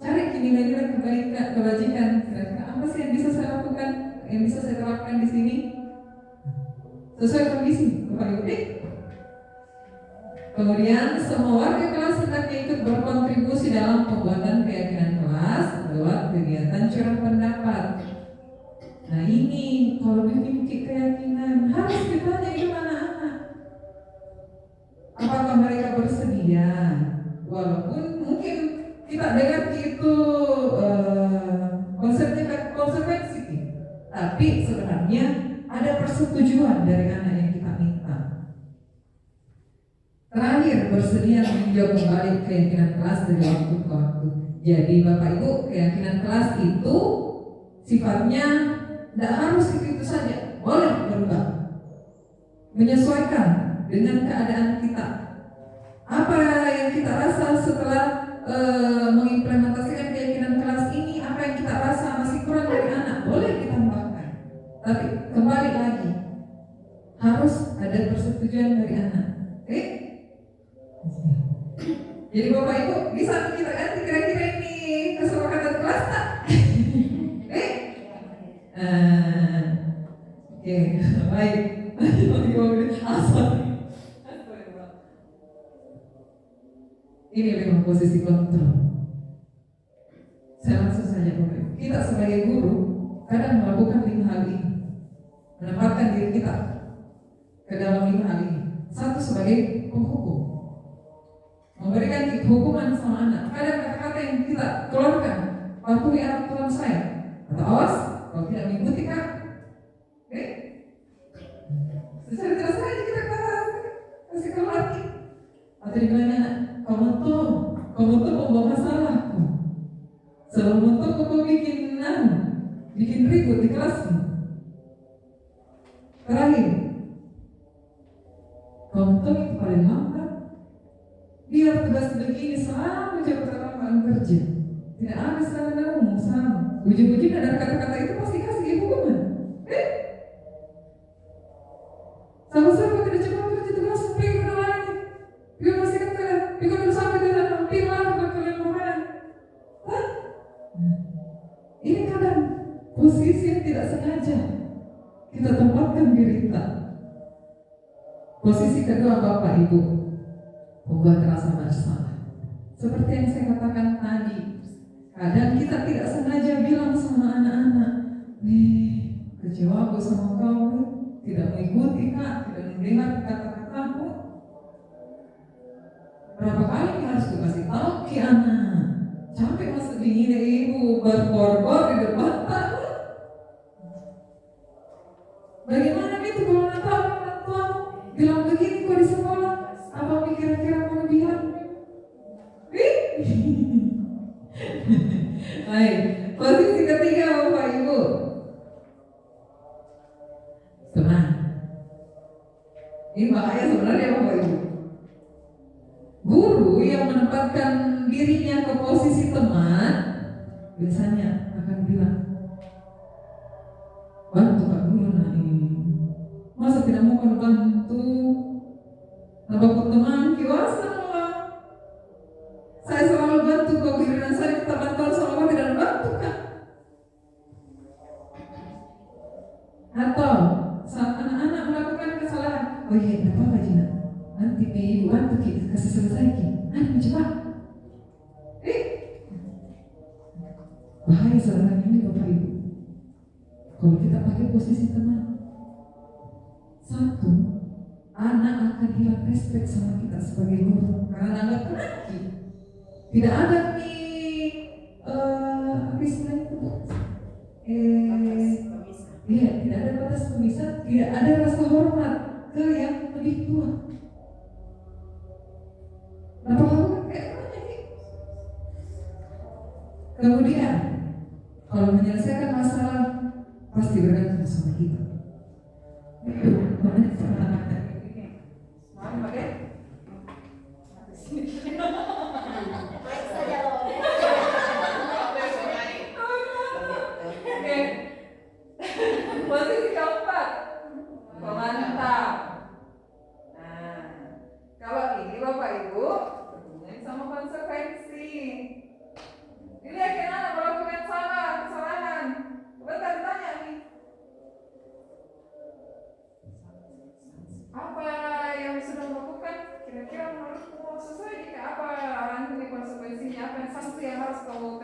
Cari nilai-nilai kebajikan. Kira-kira apa sih yang bisa saya lakukan, yang bisa saya terapkan di sini sesuai kondisi Bapak Ibu. Kemudian semua warga kelas hendaknya ikut berkontribusi dalam pembuatan keyakinan kelas lewat kegiatan curah pendapat. Nah ini kalau bikin keyakinan harus ditanya itu anak-anak, apakah mereka bersedia, walaupun mungkin kita dengar itu konsepnya konsekuensi, tapi sebenarnya ada persetujuan dari anak yang kita minta. Terakhir, bersedia meninjau kembali keyakinan kelas dari waktu ke waktu. Jadi Bapak Ibu, keyakinan kelas itu sifatnya tidak harus itu saja, boleh berubah, menyesuaikan dengan keadaan kita. Apa yang kita rasa setelah mengimplementasikan keyakinan kelas ini, apa yang kita rasa masih kurang dari anak, boleh ditambahkan. Tapi kembali lagi, harus ada persetujuan dari anak. Oke? Jadi Bapak Ibu bisa kita ganti kira-kira ini kesepakatan kelas tak? Oke, baik. Ini memang posisi kontrol. Saya langsung saja Bapak Ibu. Kita sebagai guru kadang melakukan 5 hal ini, menempatkan diri kita ke dalam 5 hal ini. Satu, sebagai penghukum, memberikan hukuman sama anak. Kadang kata-kata yang kita keluarkan, patuhi aturan saya, atau awas kalau tidak mengikuti Kak. Oke? Secara tidak saja kita kasih keluar. Atau dibilang anak, kamu tuh membawa masalahku. Sebelum itu kau bikin ribut di kelasmu. Terakhir, kamu tuh itu paling lambat. Biar tugas begini selama jabatan lapangan kerja, tidak ada sarana umum sama. Ujung-ujungnya dari kata-kata itu pasti kasih hukuman. Sama-sama tidak cepat kerja tugas sampai ke lain. Dia masih kata, dia udah sampai ke sana, hampir lah bukan kalian bermain. Ini kadang posisi yang tidak sengaja kita tempatkan diri kita. Posisi kedua Bapak Ibu, membuat rasa bersalah. Seperti yang saya katakan tadi, kadang kita tidak sengaja bilang sama anak-anak, kecewa aku sama kau, tidak mengikuti Kak, tidak mendengar kata-kataku. Berapa kali harus dikasih tahu ke anak? Capek masuk dingin ibu berkor-kor di depan tak? Bagaimana itu kalau nak tahu orang tua bilang begini kok di sekolah? Apa kira-kira mau bilang? Baik, posisi ketiga Bapak Ibu, tenang. Ini bahaya sebenarnya Bapak Ibu. Guru yang menempatkan dirinya ke posisi teman biasanya akan bilang, bantu Pak Guru nah ini, masa tidak mau kau bantu? Bapak teman kiwasa malah. Saya selalu bantu kau kirinan saya minta bantuan sama Bapak tidak bantu Kak. Atau saat anak-anak melakukan kesalahan, oh iya tidak apa-apa Jina, nanti ibu bantu kita kasih selesai kita. Ayo cepat. Bahaya sebenarnya ini Bapak Ibu. Kalau kita pakai posisi teman, satu, anak akan hilang respect sama kita sebagai guru karena anggap lagi tidak ada apa istilahnya itu? Iya, tidak ada batas pemisah, tidak ada rasa hormat ke yang lebih tua. Kenapa kamu kayak mana? Kemudian, kalau menyelesaikan masalah pasti bergantung sama kita. Baik saja loh.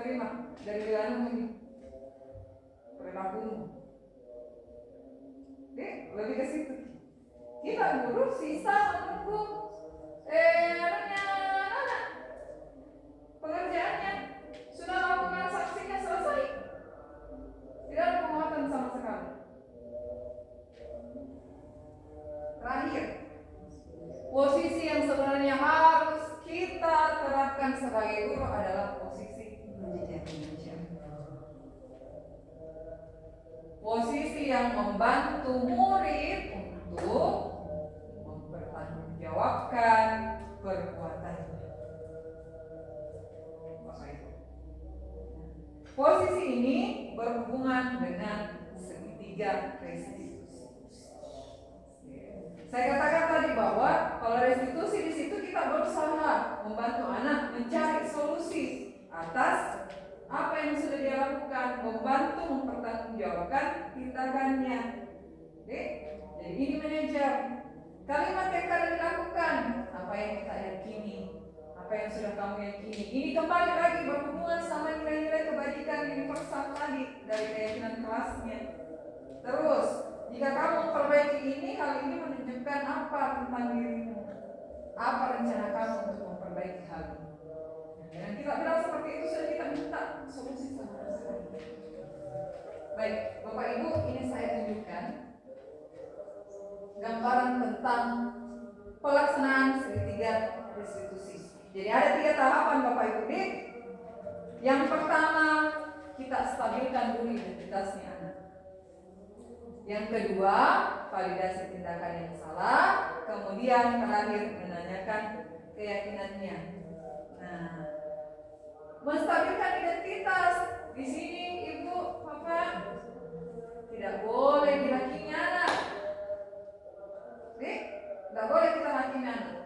terima dari pilihanmu ini, perilakumu. Lebih ke situ. Kita guru sisa menunggu anak pengerjaannya sudah lakukan sanksinya selesai, tidak ada penguatan sama sekali. Terakhir, posisi yang sebenarnya harus kita terapkan sebagai guru adalah posisi menjadi posisi yang membantu murid untuk mempertanggungjawabkan perbuatannya. Posisi ini berhubungan dengan segitiga restitusi. Saya katakan tadi bahwa kalau restitusi di situ kita berusaha membantu anak mencari solusi atas apa yang sudah dia lakukan, membantu mempertanggungjawabkan tindakannya. Jadi ini manajer. Kalimat yang kalian lakukan, apa yang kita yakini, apa yang sudah kamu yakini. Ini kembali lagi berhubungan sama nilai-nilai kebajikan universal tadi dari keyakinan kelasnya. Terus, jika kamu memperbaiki ini, hal ini menunjukkan apa tentang dirimu, apa rencana kamu untuk memperbaiki hal ini. Dan kita bilang seperti itu sudah kita minta solusi sama sekali. Baik, Bapak Ibu, ini saya tunjukkan gambaran tentang pelaksanaan segitiga restitusi. Jadi ada 3 tahapan Bapak Ibu. Yang pertama, kita stabilkan dulu identitasnya anak. Yang kedua, validasi tindakan yang salah. Kemudian terakhir menanyakan keyakinannya. Nah, menstabilkan identitas di sini Ibu, Bapak tidak boleh dihakimi anak. Tidak boleh kita hakimi anak.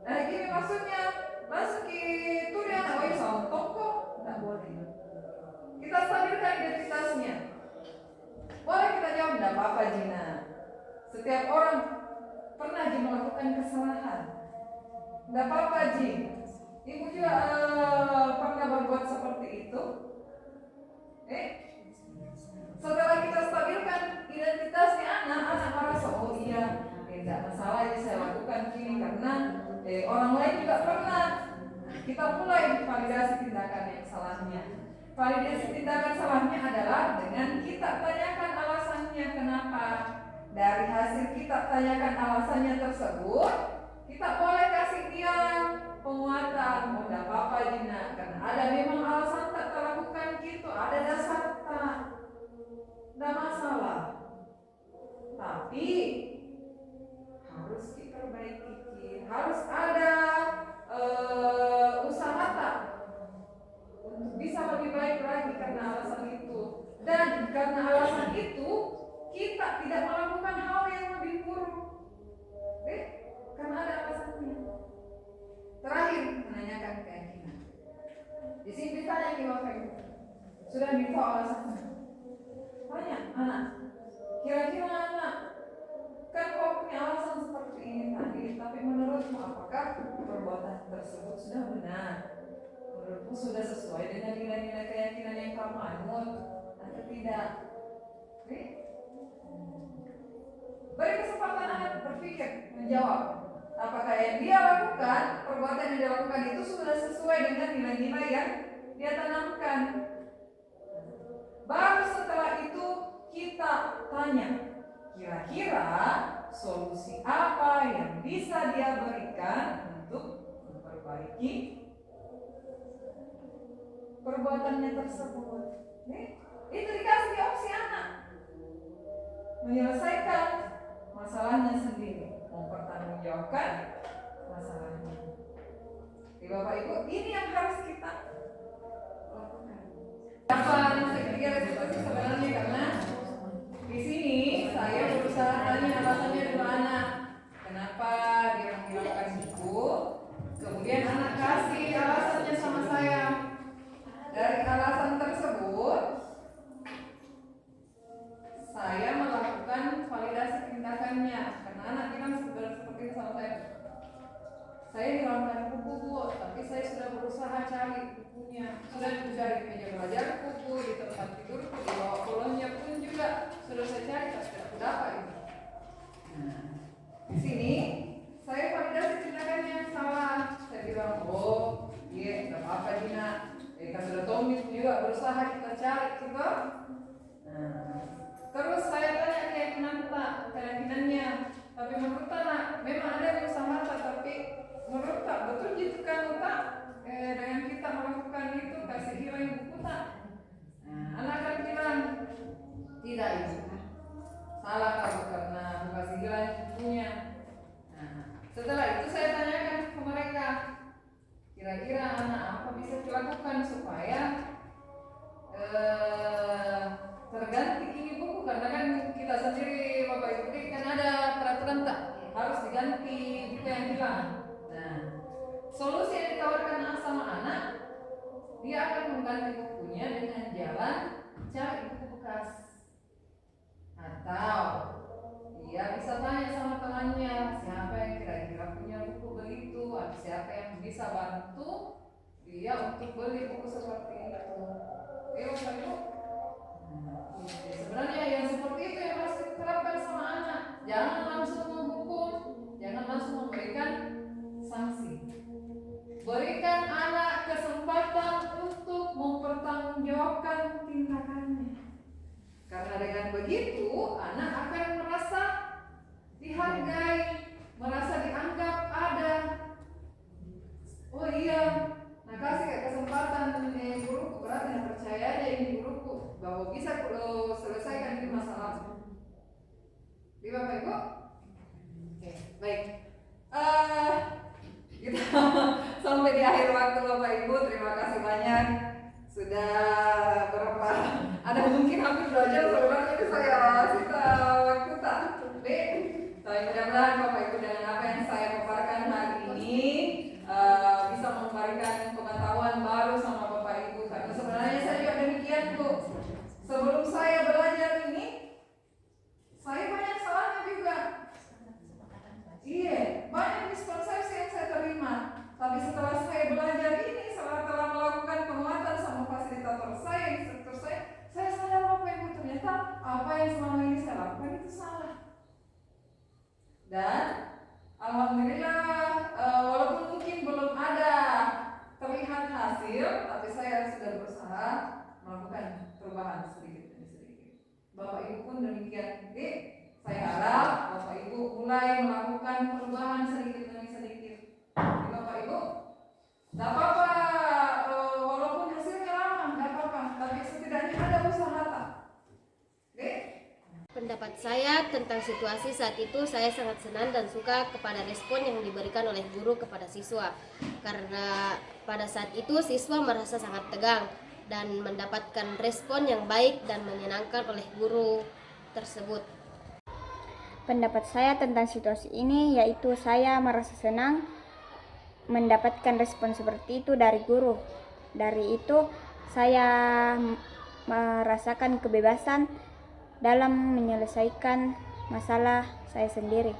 Nah, hakimi maksudnya masuki itu dia anak wajib sontok kok, tidak boleh. Kita stabilkan identitasnya. Boleh kita jawab, tidak apa-apa Jina. Setiap orang pernah Ji melakukan kesalahan. Tidak apa-apa Ji. Ibu juga pernah berbuat seperti itu. Setelah kita stabilkan identitasnya anak merasa, oh iya, tidak masalah ya saya lakukan gini karena orang lain juga pernah. Kita mulai validasi tindakan yang salahnya. Validasi tindakan salahnya adalah dengan kita tanyakan alasannya kenapa. Dari hasil kita tanyakan alasannya tersebut, kita boleh kasih dia penguatan. Oh, tidak apa-apa Jina, karena ada memang alasan tak terlakukan gitu, ada dasar tak, tidak masalah. Tapi harus diperbaiki, harus ada usaha tak untuk bisa lebih baik lagi karena alasan itu. Dan karena alasan itu kita tidak melakukan hal yang lebih buruk, karena ada alasannya. Terakhir, menanyakan keyakinan. Di sini ditanya di Bapak Ibu, sudah minta alasannya. Tanya anak, kira-kira anak kan kau punya alasan seperti ini tadi, tapi menurutmu apakah perbuatan tersebut sudah benar? Menurutmu sudah sesuai dengan nilai-nilai keyakinan yang kamu anut atau tidak? Beri kesempatan anak berpikir, menjawab. Apakah yang dia lakukan, perbuatan yang dia lakukan itu sudah sesuai dengan nilai-nilai yang dia tanamkan? Baru setelah itu kita tanya, kira-kira solusi apa yang bisa dia berikan untuk memperbaiki perbuatannya tersebut. Itu dikasih opsi anak menyelesaikan masalahnya sendiri, mempertanggungjawabkan masalahnya. Jadi Bapak Ibu, ini yang harus kita lakukan. Apa segitiga restitusi sebenarnya karena di sini saya berusaha tanya alasannya dulu anak, kenapa dia melakukan itu. Kemudian anak kasih alasannya sama saya. Dari alasan tersebut, saya melakukan validasi tindakannya. Karena anak bilang seperti itu sama saya. Saya hilangkan buku, tapi saya sudah berusaha cari buku meja belajar buku, di tempat tidurku, di bawah kolonnya pun juga sudah saya cari tapi tidak dapat itu. Nah, di sini saya validasi tindakannya salah. Saya bilang, oh iya tidak apa-apa Dina. Kan sudah Tommy juga berusaha kita cari juga. Nah, terus saya tanya keyakinannya, tapi menurut anak memang ada yang usaha tapi menurut tak betul gitu kan tak dengan kita melakukan itu kasih hilang buku tak. Nah, anak akan bilang tidak itu salah kamu karena kasih hilang bukunya. Nah, setelah itu saya tanyakan ke mereka, kira-kira anak apa bisa dilakukan supaya terganti ini buku, karena kan kita sendiri Bapak Ibu ini kan ada peraturan tak harus diganti buku yang hilang. Nah, solusi yang ditawarkan sama anak, dia akan mengganti bukunya dengan jalan cari buku bekas, atau dia bisa tanya sama temannya siapa yang kira-kira punya buku begitu, atau siapa yang bisa bantu dia untuk beli buku seperti itu. Oke Bapak Ibu. Sebenarnya yang seperti itu yang harus diterapkan sama anak. Jangan langsung menghukum, jangan langsung memberikan sanksi. Berikan anak kesempatan untuk mempertanggungjawabkan tindakannya. Karena dengan begitu anak akan merasa dihargai, merasa dianggap ada. Oh iya, nah kasih kesempatan guruku, berarti percaya aja ini guruku bahwa bisa selesaikan ini masalah. Di Bapak Ibu? Oke, baik. Kita sampai di akhir waktu Bapak Ibu. Terima kasih banyak sudah berapa? Ada mungkin hampir 2 jam sebenarnya ini saya sita waktu tak. Tapi mudah-mudahan Bapak Ibu dengan apa yang saya paparkan hari ini bisa memberikan pengetahuan baru sama Bapak Ibu. Karena sebenarnya saya juga demikian Bu. Sebelum saya belajar ini, saya banyak salahnya juga. Iya, banyak miskonsepsi yang saya terima. Tapi setelah saya belajar ini, setelah melakukan penguatan sama fasilitator saya, instruktur saya sadar Bapak Ibu ternyata apa yang selama ini saya lakukan itu salah. Dan alhamdulillah, walaupun mungkin belum ada terlihat hasil, tapi saya sudah berusaha melakukan perubahan sedikit demi sedikit. Bapak Ibu pun demikian. Jadi saya harap Bapak Ibu mulai melakukan perubahan sedikit demi sedikit. Jadi Bapak Ibu, tidak apa-apa walaupun hasilnya lama, tidak apa-apa, tapi setidaknya ada usaha tak. Oke? Pendapat saya tentang situasi saat itu, saya sangat senang dan suka kepada respon yang diberikan oleh guru kepada siswa. Karena pada saat itu siswa merasa sangat tegang dan mendapatkan respon yang baik dan menyenangkan oleh guru tersebut. Pendapat saya tentang situasi ini yaitu saya merasa senang mendapatkan respon seperti itu dari guru. Dari itu saya merasakan kebebasan dalam menyelesaikan masalah saya sendiri.